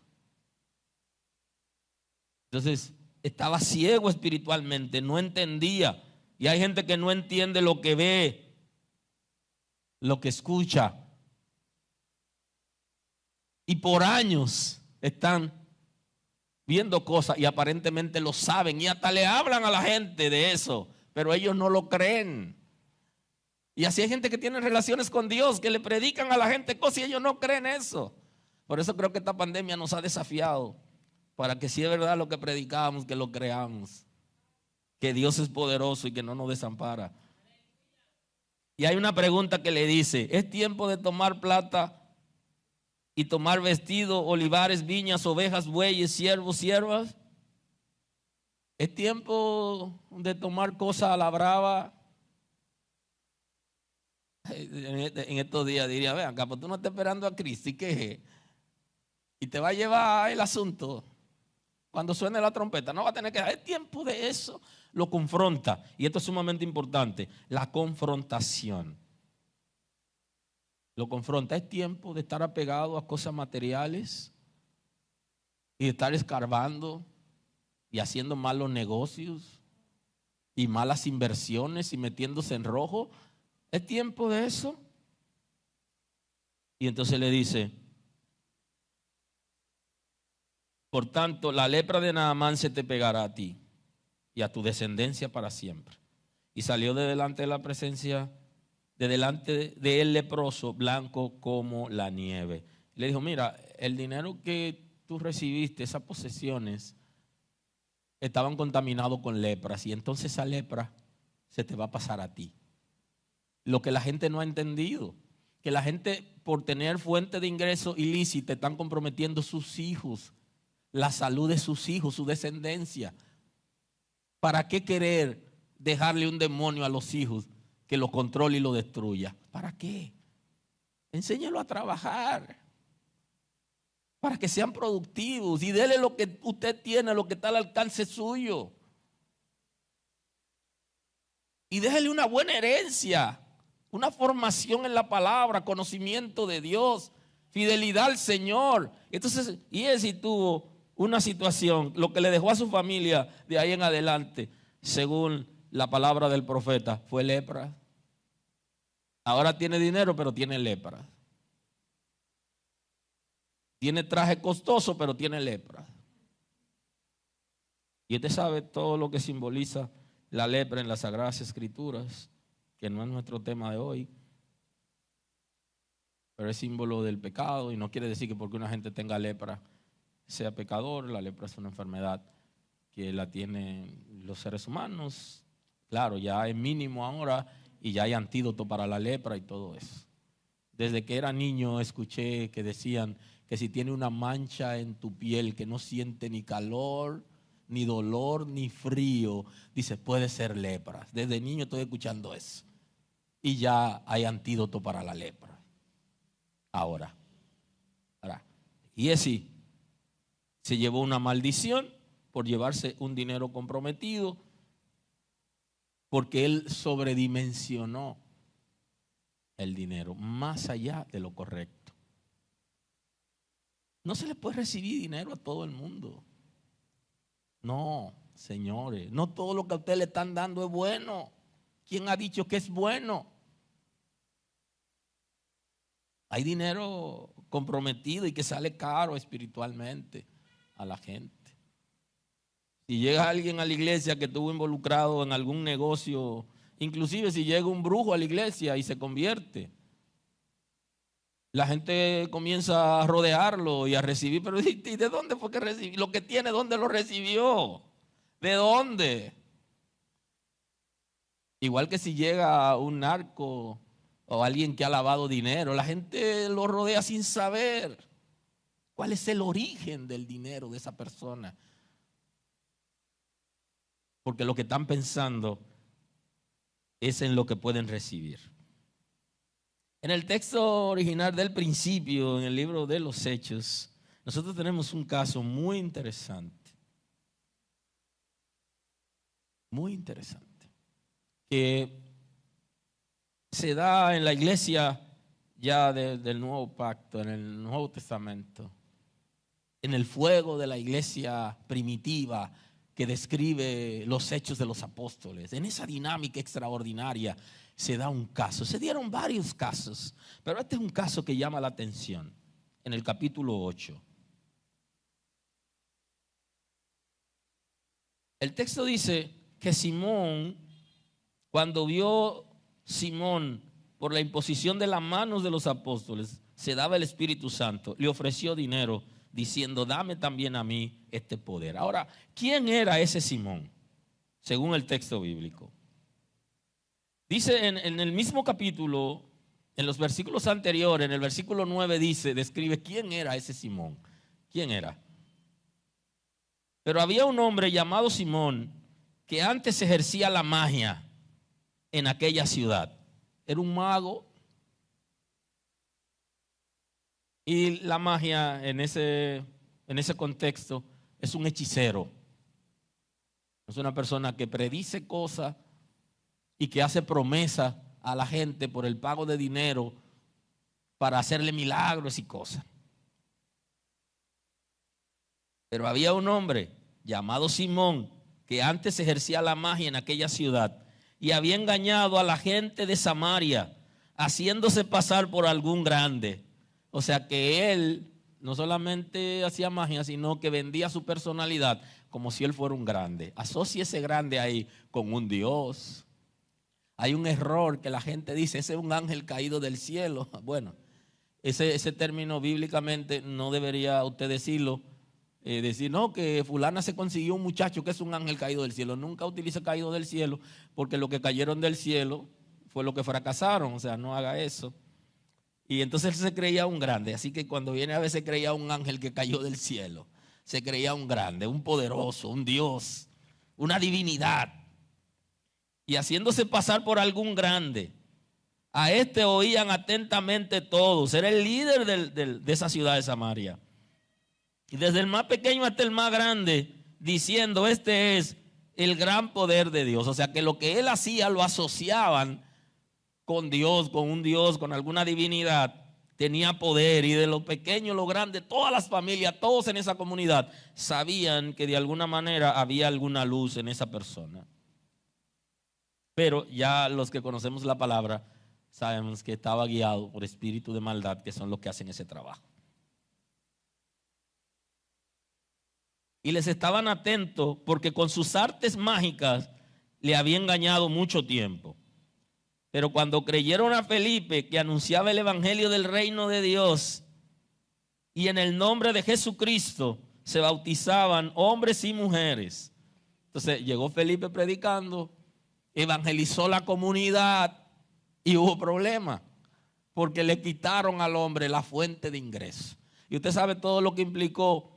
Entonces, estaba ciego espiritualmente, no entendía. Y hay gente que no entiende lo que ve, lo que escucha. Y por años están viendo cosas y aparentemente lo saben y hasta le hablan a la gente de eso, pero ellos no lo creen. Y así hay gente que tiene relaciones con Dios, que le predican a la gente cosas y ellos no creen eso. Por eso creo que esta pandemia nos ha desafiado para que si es verdad lo que predicamos, que lo creamos, que Dios es poderoso y que no nos desampara. Y hay una pregunta que le dice: ¿es tiempo de tomar plata y tomar vestido, olivares, viñas, ovejas, bueyes, siervos, siervas? ¿Es tiempo de tomar cosas a la brava? En estos días diría, ve acá, pues tú no estás esperando a Cristo, ¿y qué? Y te va a llevar el asunto. Cuando suene la trompeta, no va a tener que dar. Es tiempo de eso. Lo confronta. Y esto es sumamente importante: la confrontación. Lo confronta. Es tiempo de estar apegado a cosas materiales y de estar escarbando y haciendo malos negocios y malas inversiones y metiéndose en rojo. ¿Es tiempo de eso? Y entonces le dice: por tanto, la lepra de Naamán se te pegará a ti y a tu descendencia para siempre. Y salió de delante de la presencia, de delante de él leproso, blanco como la nieve. Y le dijo: mira, el dinero que tú recibiste, esas posesiones, estaban contaminados con lepras, y entonces esa lepra se te va a pasar a ti. Lo que la gente no ha entendido, que la gente, por tener fuente de ingreso ilícita, están comprometiendo sus hijos, la salud de sus hijos, su descendencia. ¿Para qué querer dejarle un demonio a los hijos que lo controle y lo destruya? ¿Para qué? Enséñalo a trabajar para que sean productivos y dele lo que usted tiene, lo que está al alcance suyo. Y déjele una buena herencia, una formación en la palabra, conocimiento de Dios, fidelidad al Señor. Entonces, y él sí tuvo una situación, lo que le dejó a su familia de ahí en adelante, según la palabra del profeta, fue lepra. Ahora tiene dinero, pero tiene lepra. Tiene traje costoso, pero tiene lepra. Y usted sabe todo lo que simboliza la lepra en las Sagradas Escrituras, que no es nuestro tema de hoy, pero es símbolo del pecado, y no quiere decir que porque una gente tenga lepra sea pecador. La lepra es una enfermedad que la tienen los seres humanos. Claro, ya es mínimo ahora y ya hay antídoto para la lepra y todo eso. Desde que era niño escuché que decían que si tiene una mancha en tu piel que no siente ni calor, ni dolor, ni frío, dice, puede ser lepra. Desde niño estoy escuchando eso. Y ya hay antídoto para la lepra. Ahora. Y así se llevó una maldición por llevarse un dinero comprometido, porque él sobredimensionó el dinero más allá de lo correcto. No se le puede recibir dinero a todo el mundo. No, señores, no todo lo que a usted le están dando es bueno. ¿Quién ha dicho que es bueno? Hay dinero comprometido y que sale caro espiritualmente a la gente. Si llega alguien a la iglesia que estuvo involucrado en algún negocio, inclusive si llega un brujo a la iglesia y se convierte, la gente comienza a rodearlo y a recibir. Pero ¿y de dónde fue que recibió? Lo que tiene, ¿dónde lo recibió? ¿De dónde? Igual que si llega un narco o alguien que ha lavado dinero, la gente lo rodea sin saber cuál es el origen del dinero de esa persona. Porque lo que están pensando es en lo que pueden recibir. En el texto original del principio, en el libro de los Hechos, nosotros tenemos un caso muy interesante. Muy interesante. Que se da en la iglesia ya del Nuevo Pacto, en el Nuevo Testamento. En el fuego de la iglesia primitiva que describe los hechos de los apóstoles. En esa dinámica extraordinaria se da un caso. Se dieron varios casos, pero este es un caso que llama la atención. En el capítulo 8. El texto dice que Simón, cuando vio Simón por la imposición de las manos de los apóstoles, se daba el Espíritu Santo, le ofreció dinero diciendo, dame también a mí este poder. Ahora, ¿quién era ese Simón? Según el texto bíblico. Dice en el mismo capítulo, en los versículos anteriores, en el versículo 9 describe quién era ese Simón. ¿Quién era? Pero había un hombre llamado Simón que antes ejercía la magia en aquella ciudad. Era un mago. Y la magia en ese contexto es un hechicero. Es una persona que predice cosas y que hace promesas a la gente por el pago de dinero para hacerle milagros y cosas. Pero había un hombre llamado Simón que antes ejercía la magia en aquella ciudad y había engañado a la gente de Samaria, haciéndose pasar por algún grande. O sea que él no solamente hacía magia, sino que vendía su personalidad como si él fuera un grande. Asocia ese grande ahí con un Dios. Hay un error que la gente dice, ese es un ángel caído del cielo. Bueno, ese término bíblicamente no debería usted decirlo. Decir, no, que fulana se consiguió un muchacho que es un ángel caído del cielo. Nunca utilice caído del cielo, porque lo que cayeron del cielo fue lo que fracasaron. O sea, no haga eso. Y entonces él se creía un grande. Así que cuando viene a ver, se creía un ángel que cayó del cielo. Se creía un grande, un poderoso, un Dios, una divinidad. Y haciéndose pasar por algún grande. A este oían atentamente todos. Era el líder de esa ciudad de Samaria. Y desde el más pequeño hasta el más grande, diciendo, este es el gran poder de Dios. O sea que lo que él hacía lo asociaban con Dios, con un Dios, con alguna divinidad. Tenía poder, y de lo pequeño a lo grande, todas las familias, todos en esa comunidad sabían que de alguna manera había alguna luz en esa persona. Pero ya los que conocemos la palabra sabemos que estaba guiado por espíritu de maldad, que son los que hacen ese trabajo. Y les estaban atentos porque con sus artes mágicas le había engañado mucho tiempo. Pero cuando creyeron a Felipe, que anunciaba el evangelio del reino de Dios, y en el nombre de Jesucristo se bautizaban hombres y mujeres. Entonces llegó Felipe predicando, evangelizó la comunidad y hubo problema, porque le quitaron al hombre la fuente de ingreso. Y usted sabe todo lo que implicó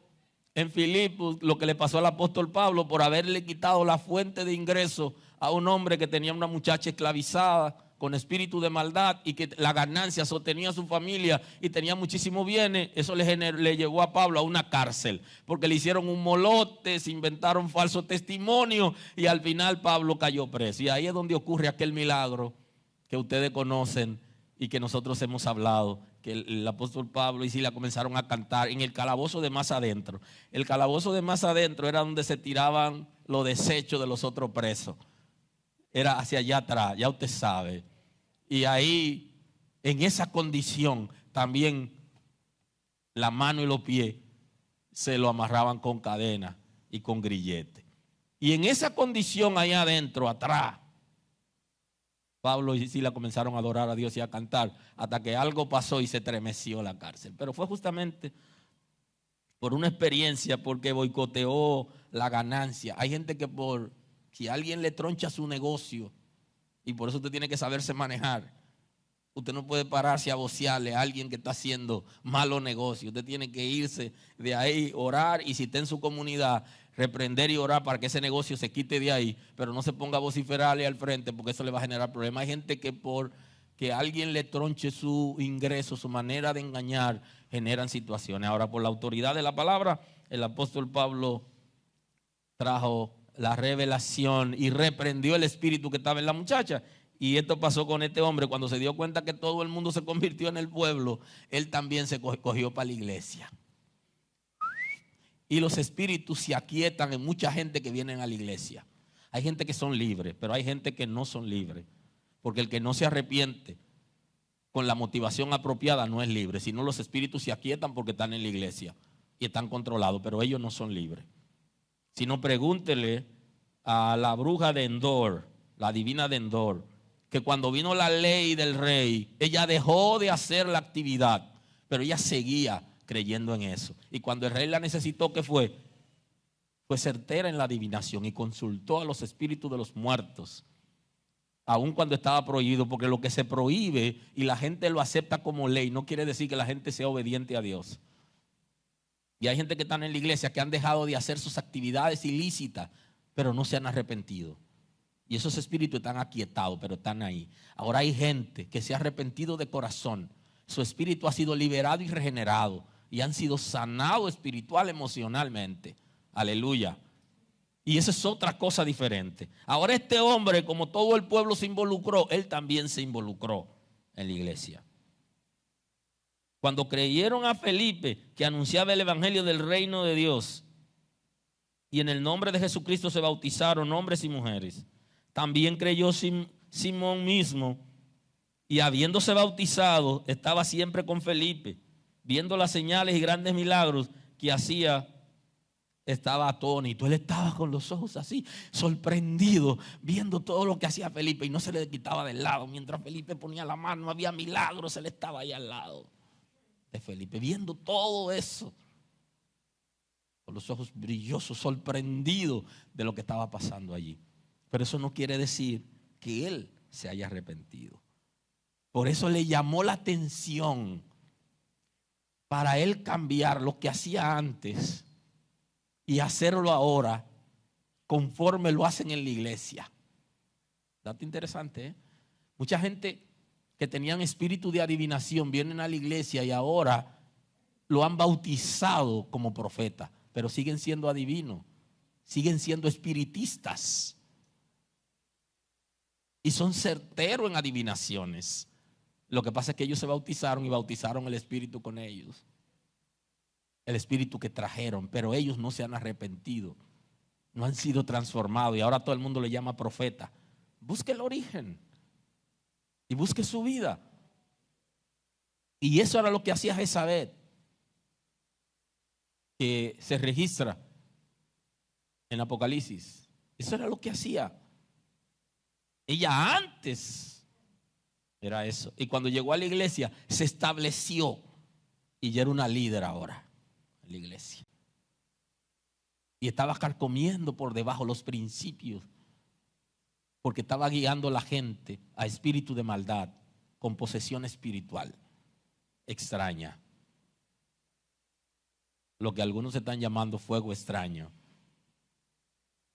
en Filipos, lo que le pasó al apóstol Pablo por haberle quitado la fuente de ingreso a un hombre que tenía una muchacha esclavizada con espíritu de maldad y que la ganancia sostenía a su familia y tenía muchísimos bienes. Eso le llevó a Pablo a una cárcel, porque le hicieron un molote, se inventaron falso testimonio y al final Pablo cayó preso. Y ahí es donde ocurre aquel milagro que ustedes conocen y que nosotros hemos hablado, que el apóstol Pablo y Silas comenzaron a cantar en el calabozo de más adentro. El calabozo de más adentro era donde se tiraban los desechos de los otros presos. Era hacia allá atrás, ya usted sabe. Y ahí, en esa condición, también la mano y los pies se lo amarraban con cadena y con grillete. Y en esa condición allá adentro, atrás, Pablo y Silas comenzaron a adorar a Dios y a cantar hasta que algo pasó y se estremeció la cárcel. Pero fue justamente por una experiencia, porque boicoteó la ganancia. Hay gente que si alguien le troncha su negocio, y por eso usted tiene que saberse manejar, usted no puede pararse a vocearle a alguien que está haciendo malos negocios. Usted tiene que irse de ahí, orar, y si está en su comunidad, reprender y orar para que ese negocio se quite de ahí, pero no se ponga a vociferarle al frente, porque eso le va a generar problemas. Hay gente que por que alguien le tronche su ingreso, su manera de engañar, generan situaciones. Ahora, por la autoridad de la palabra, el apóstol Pablo trajo la revelación y reprendió el espíritu que estaba en la muchacha. Y esto pasó con este hombre. Cuando se dio cuenta que todo el mundo se convirtió en el pueblo, él también se cogió para la iglesia. Y los espíritus se aquietan en mucha gente que viene a la iglesia. Hay gente que son libres, pero hay gente que no son libres. Porque el que no se arrepiente con la motivación apropiada no es libre. Sino los espíritus se aquietan porque están en la iglesia y están controlados, pero ellos no son libres. Si no, pregúntele a la bruja de Endor, la divina de Endor, que cuando vino la ley del rey, ella dejó de hacer la actividad, pero ella seguía creyendo en eso. Y cuando el rey la necesitó, ¿qué fue? Fue certera en la adivinación y consultó a los espíritus de los muertos, aun cuando estaba prohibido, porque lo que se prohíbe y la gente lo acepta como ley, no quiere decir que la gente sea obediente a Dios. Y hay gente que están en la iglesia que han dejado de hacer sus actividades ilícitas, pero no se han arrepentido. Y esos espíritus están aquietados, pero están ahí. Ahora hay gente que se ha arrepentido de corazón. Su espíritu ha sido liberado y regenerado. Y han sido sanados espiritual, emocionalmente. Aleluya. Y eso es otra cosa diferente. Ahora este hombre, como todo el pueblo se involucró, él también se involucró en la iglesia. Cuando creyeron a Felipe, que anunciaba el evangelio del reino de Dios, y en el nombre de Jesucristo se bautizaron hombres y mujeres, también creyó Simón mismo, y habiéndose bautizado, estaba siempre con Felipe, viendo las señales y grandes milagros que hacía. Estaba atónito, él estaba con los ojos así, sorprendido, viendo todo lo que hacía Felipe, y no se le quitaba del lado. Mientras Felipe ponía la mano, había milagros, él estaba ahí al lado de Felipe, viendo todo eso, con los ojos brillosos, sorprendido de lo que estaba pasando allí. Pero eso no quiere decir que él se haya arrepentido. Por eso le llamó la atención para él cambiar lo que hacía antes y hacerlo ahora conforme lo hacen en la iglesia. Dato interesante, ¿eh? Mucha gente que tenían espíritu de adivinación vienen a la iglesia y ahora lo han bautizado como profeta, pero siguen siendo adivinos, siguen siendo espiritistas y son certeros en adivinaciones. Lo que pasa es que ellos se bautizaron y bautizaron el espíritu con ellos, el espíritu que trajeron, pero ellos no se han arrepentido, no han sido transformados y ahora todo el mundo le llama profeta. Busque el origen y busque su vida. Y eso era lo que hacía Jezabel, que se registra en Apocalipsis. Eso era lo que hacía. Ella antes era eso. Y cuando llegó a la iglesia se estableció y ya era una líder ahora en la iglesia. Y estaba carcomiendo por debajo los principios, porque estaba guiando a la gente a espíritu de maldad con posesión espiritual extraña. Lo que algunos están llamando fuego extraño.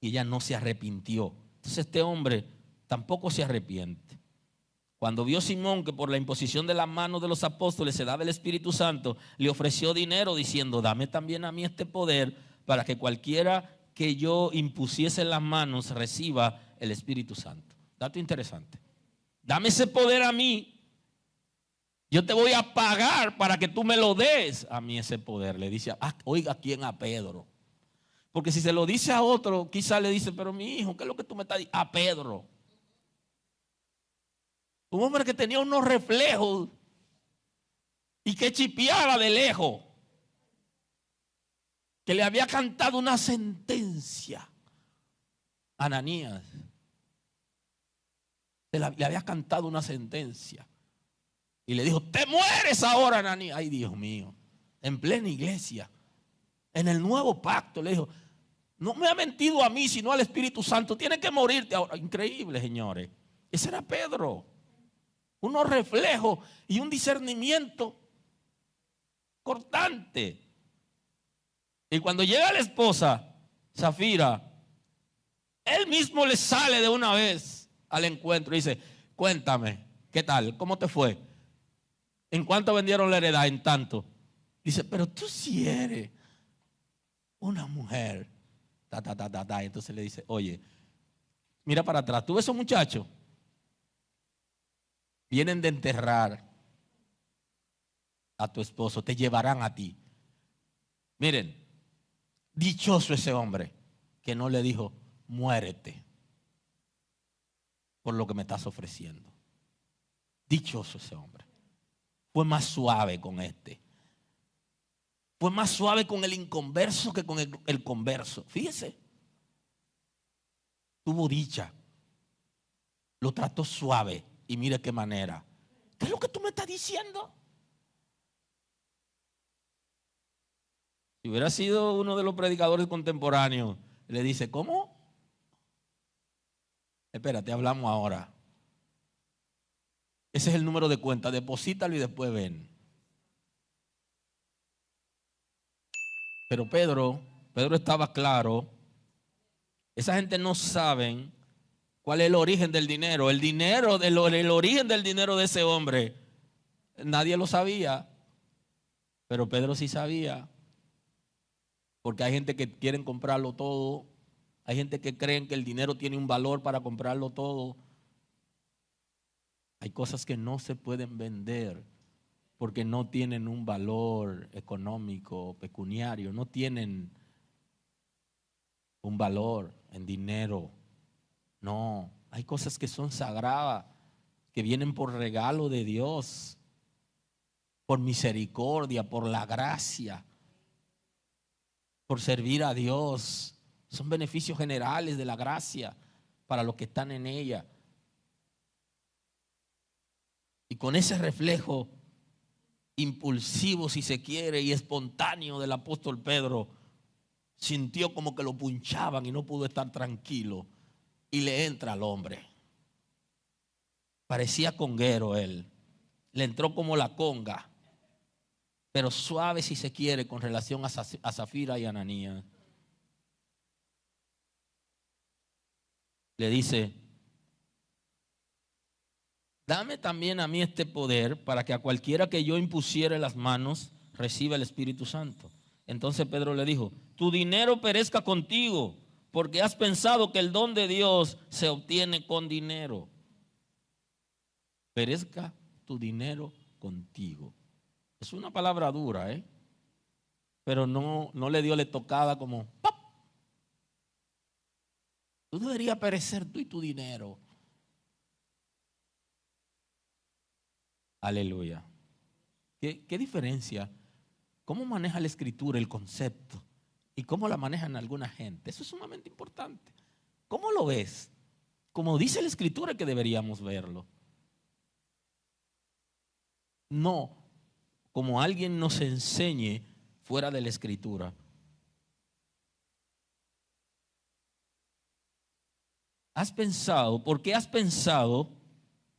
Y ella no se arrepintió. Entonces este hombre tampoco se arrepiente. Cuando vio Simón que por la imposición de las manos de los apóstoles se daba el Espíritu Santo, le ofreció dinero diciendo: dame también a mí este poder para que cualquiera que yo impusiese en las manos reciba el Espíritu Santo. Dato interesante. Dame ese poder a mí. Yo te voy a pagar para que tú me lo des a mí ese poder. Le dice, oiga, ¿quién? A Pedro. Porque si se lo dice a otro, quizá le dice, pero mi hijo, ¿qué es lo que tú me estás diciendo? A Pedro. Un hombre que tenía unos reflejos y que chipeaba de lejos. Que le había cantado una sentencia a Ananías. Le había cantado una sentencia. Y le dijo, te mueres ahora, Ananías. Ay, Dios mío. En plena iglesia. En el nuevo pacto le dijo, no me ha mentido a mí, sino al Espíritu Santo. Tienes que morirte ahora. Increíble, señores. Ese era Pedro. Unos reflejos y un discernimiento cortante. Y cuando llega la esposa, Safira, él mismo le sale de una vez al encuentro y dice, cuéntame, ¿qué tal? ¿Cómo te fue? ¿En cuánto vendieron la heredad? En tanto. Dice, pero tú sí eres una mujer. Entonces le dice, oye, mira para atrás, ¿tú ves esos muchachos? Vienen de enterrar a tu esposo, te llevarán a ti. Miren, dichoso ese hombre que no le dijo, muérete por lo que me estás ofreciendo. Dichoso ese hombre. Fue más suave con este. Fue más suave con el inconverso que con el converso. Fíjese. Tuvo dicha. Lo trató suave. Y mire qué manera. ¿Qué es lo que tú me estás diciendo? Si hubiera sido uno de los predicadores contemporáneos, le dice, ¿cómo? Espérate, hablamos ahora. Ese es el número de cuenta, deposítalo y después ven. Pero Pedro estaba claro. Esa gente no sabe cuál es el origen del dinero. El origen del dinero de ese hombre, nadie lo sabía. Pero Pedro sí sabía. Porque hay gente que quieren comprarlo todo. Hay gente que creen que el dinero tiene un valor para comprarlo todo. Hay cosas que no se pueden vender porque no tienen un valor económico, pecuniario. No tienen un valor en dinero. No, hay cosas que son sagradas, que vienen por regalo de Dios, por misericordia, por la gracia, por servir a Dios. Son beneficios generales de la gracia para los que están en ella. Y con ese reflejo impulsivo, si se quiere, y espontáneo del apóstol Pedro, sintió como que lo punchaban y no pudo estar tranquilo. Y le entra al hombre. Parecía conguero él. Le entró como la conga, pero suave si se quiere con relación a Safira y Ananías. Le dice, dame también a mí este poder para que a cualquiera que yo impusiere las manos reciba el Espíritu Santo. Entonces Pedro le dijo, tu dinero perezca contigo, porque has pensado que el don de Dios se obtiene con dinero. Perezca tu dinero contigo. Es una palabra dura, pero no le dio tocada como ¡pap! Tú deberías perecer tú y tu dinero. Aleluya. ¿Qué diferencia? ¿Cómo maneja la Escritura el concepto? ¿Y cómo la manejan alguna gente? Eso es sumamente importante. ¿Cómo lo ves? Como dice la Escritura que deberíamos verlo. No como alguien nos enseñe fuera de la Escritura. ¿Por qué has pensado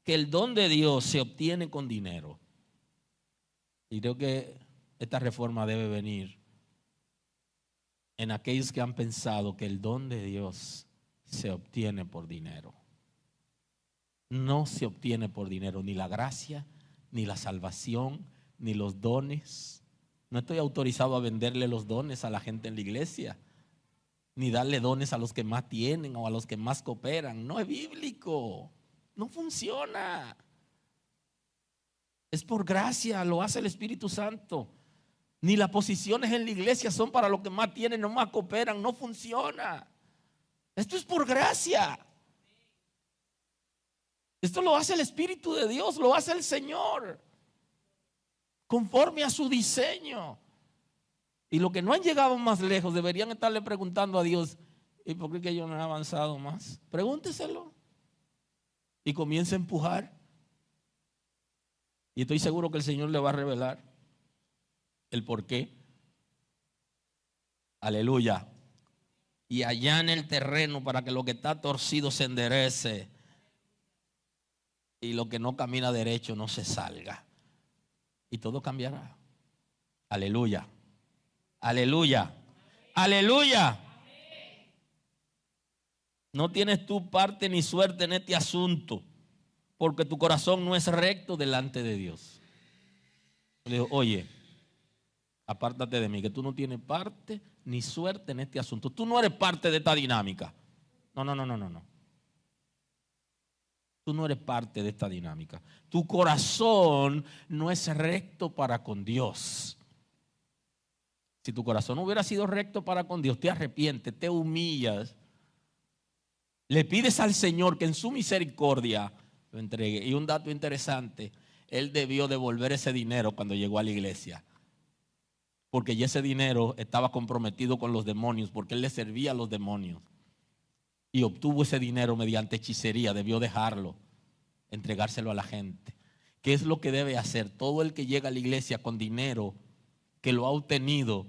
que el don de Dios se obtiene con dinero? Y creo que esta reforma debe venir en aquellos que han pensado que el don de Dios se obtiene por dinero. No se obtiene por dinero ni la gracia, ni la salvación, ni los dones. No estoy autorizado a venderle los dones a la gente en la iglesia, ni darle dones a los que más tienen o a los que más cooperan. No es bíblico, no funciona. Es por gracia, lo hace el Espíritu Santo. Ni las posiciones en la iglesia son para los que más tienen, no más cooperan, no funciona. Esto es por gracia. Esto lo hace el Espíritu de Dios, lo hace el Señor, conforme a su diseño. Y los que no han llegado más lejos deberían estarle preguntando a Dios: ¿y por qué que yo no he avanzado más? Pregúnteselo y comience a empujar. Y estoy seguro que el Señor le va a revelar el por qué. Aleluya. Y allane el terreno para que lo que está torcido se enderece y lo que no camina derecho no se salga. Y todo cambiará. Aleluya. Aleluya. Aleluya. No tienes tú parte ni suerte en este asunto, porque tu corazón no es recto delante de Dios. Le digo: oye, apártate de mí, que tú no tienes parte ni suerte en este asunto. Tú no eres parte de esta dinámica. No. Tú no eres parte de esta dinámica. Tu corazón no es recto para con Dios. Si tu corazón hubiera sido recto para con Dios, te arrepientes, te humillas, le pides al Señor que en su misericordia lo entregue. Y un dato interesante: él debió devolver ese dinero cuando llegó a la iglesia, porque ya ese dinero estaba comprometido con los demonios, porque él le servía a los demonios y obtuvo ese dinero mediante hechicería. Debió dejarlo, entregárselo a la gente. ¿Qué es lo que debe hacer todo el que llega a la iglesia con dinero que lo ha obtenido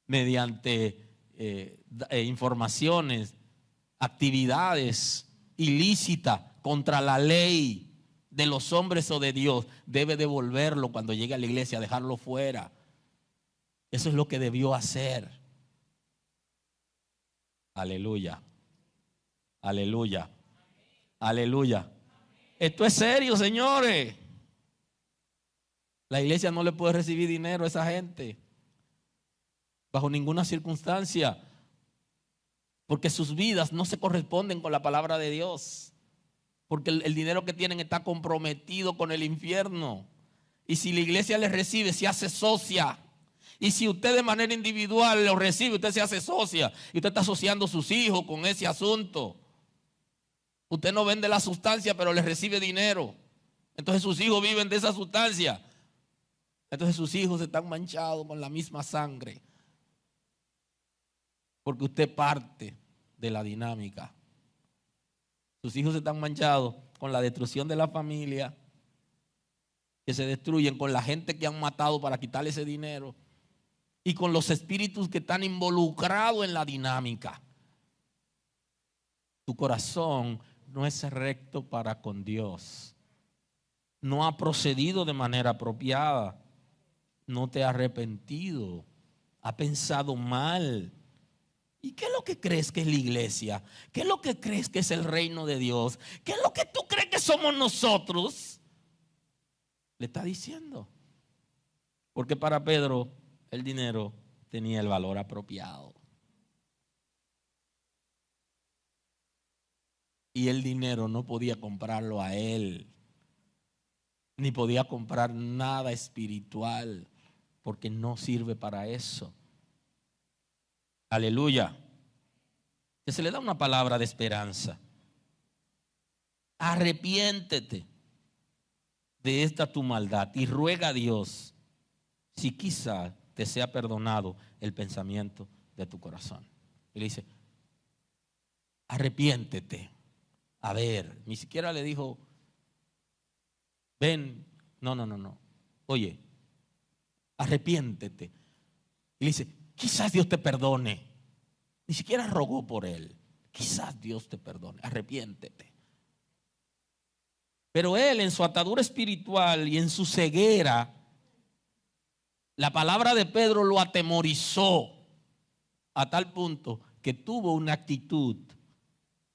mediante informaciones, actividades ilícitas contra la ley de los hombres o de Dios? Debe devolverlo cuando llegue a la iglesia, dejarlo fuera. Eso es lo que debió hacer. Aleluya. Aleluya. Aleluya. Esto es serio, señores. La iglesia no le puede recibir dinero a esa gente bajo ninguna circunstancia, porque sus vidas no se corresponden con la palabra de Dios, porque el dinero que tienen está comprometido con el infierno. Y si la iglesia les recibe, se hace socia. Y si usted de manera individual lo recibe, usted se hace socia. Y usted está asociando a sus hijos con ese asunto. Usted no vende la sustancia, pero le recibe dinero. Entonces sus hijos viven de esa sustancia. Entonces sus hijos están manchados con la misma sangre, porque usted parte de la dinámica. Sus hijos están manchados con la destrucción de la familia, que se destruyen, con la gente que han matado para quitarle ese dinero, y con los espíritus que están involucrados en la dinámica. Tu corazón no es recto para con Dios. No ha procedido de manera apropiada. No te ha arrepentido. Ha pensado mal. ¿Y qué es lo que crees que es la iglesia? ¿Qué es lo que crees que es el reino de Dios? ¿Qué es lo que tú crees que somos nosotros? Le está diciendo. Porque para Pedro el dinero tenía el valor apropiado. Y el dinero no podía comprarlo a él, ni podía comprar nada espiritual, porque no sirve para eso. Aleluya. Que se le da una palabra de esperanza. Arrepiéntete de esta tu maldad y ruega a Dios si quizá te sea perdonado el pensamiento de tu corazón. Y le dice: arrepiéntete. A ver, ni siquiera le dijo: ven, no. Oye, arrepiéntete. Y le dice: quizás Dios te perdone. Ni siquiera rogó por él. Quizás Dios te perdone. Arrepiéntete. Pero él, en su atadura espiritual y en su ceguera, la palabra de Pedro lo atemorizó a tal punto que tuvo una actitud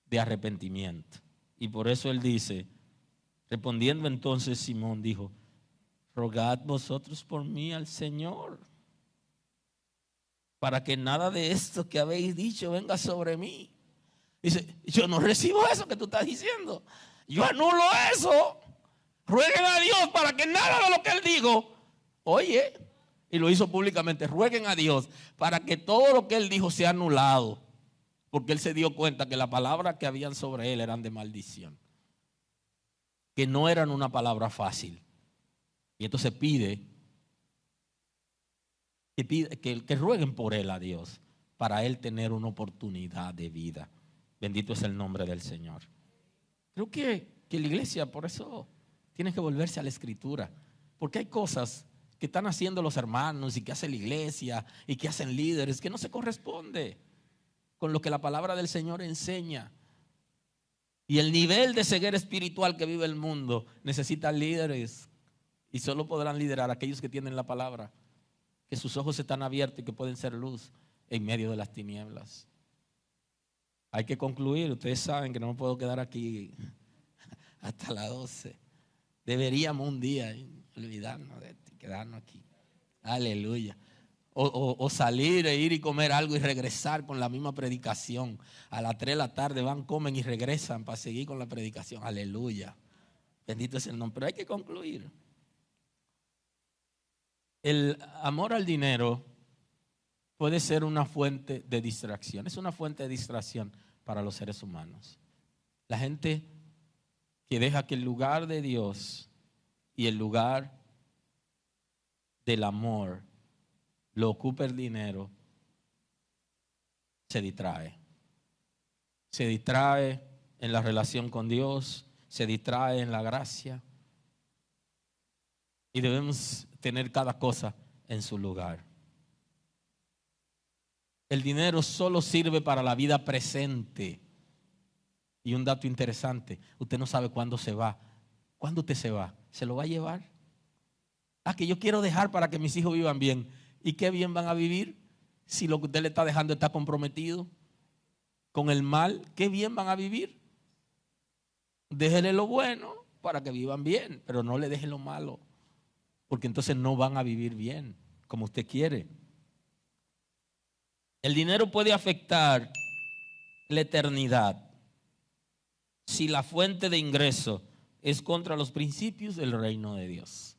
de arrepentimiento. Y por eso él dice, respondiendo entonces Simón dijo: rogad vosotros por mí al Señor, para que nada de esto que habéis dicho venga sobre mí. Dice: yo no recibo eso que tú estás diciendo. Yo anulo eso. Rueguen a Dios para que nada de lo que Él dijo, oye, y lo hizo públicamente, rueguen a Dios para que todo lo que Él dijo sea anulado. Porque Él se dio cuenta que las palabras que habían sobre Él eran de maldición, que no eran una palabra fácil. Y entonces pide que rueguen por Él a Dios, para Él tener una oportunidad de vida. Bendito es el nombre del Señor. Creo que la iglesia por eso tiene que volverse a la Escritura, porque hay cosas que están haciendo los hermanos y que hace la iglesia y que hacen líderes que no se corresponde con lo que la palabra del Señor enseña. Y el nivel de ceguera espiritual que vive el mundo necesita líderes, y solo podrán liderar aquellos que tienen la palabra, que sus ojos están abiertos y que pueden ser luz en medio de las tinieblas. Hay que concluir. Ustedes saben que no me puedo quedar aquí hasta las 12. Deberíamos un día olvidarnos de esto y quedarnos aquí. Aleluya. O salir e ir y comer algo y regresar con la misma predicación. A las 3 de la tarde van, comen y regresan para seguir con la predicación. Aleluya. Bendito es el nombre. Pero hay que concluir. El amor al dinero puede ser una fuente de distracción. Es una fuente de distracción para los seres humanos. La gente que deja que el lugar de Dios y el lugar del amor lo ocupe el dinero, se distrae. Se distrae en la relación con Dios, se distrae en la gracia. Y debemos tener cada cosa en su lugar. El dinero solo sirve para la vida presente. Y un dato interesante, usted no sabe cuándo se va. ¿Cuándo usted se va? ¿Se lo va a llevar? Que yo quiero dejar para que mis hijos vivan bien. ¿Y qué bien van a vivir si lo que usted le está dejando está comprometido con el mal? ¿Qué bien van a vivir? Déjele lo bueno para que vivan bien, pero no le deje lo malo, porque entonces no van a vivir bien como usted quiere. El dinero puede afectar la eternidad si la fuente de ingreso es contra los principios del reino de Dios.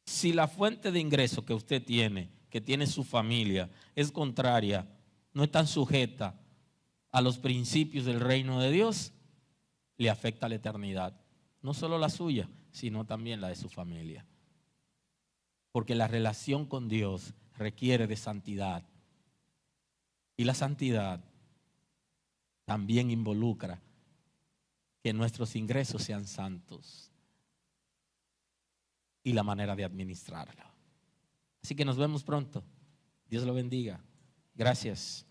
Si la fuente de ingreso que usted tiene, que tiene su familia, es contraria, no está sujeta a los principios del reino de Dios, le afecta la eternidad. No solo la suya, sino también la de su familia. Porque la relación con Dios requiere de santidad. Y la santidad también involucra que nuestros ingresos sean santos y la manera de administrarlo. Así que nos vemos pronto. Dios lo bendiga. Gracias.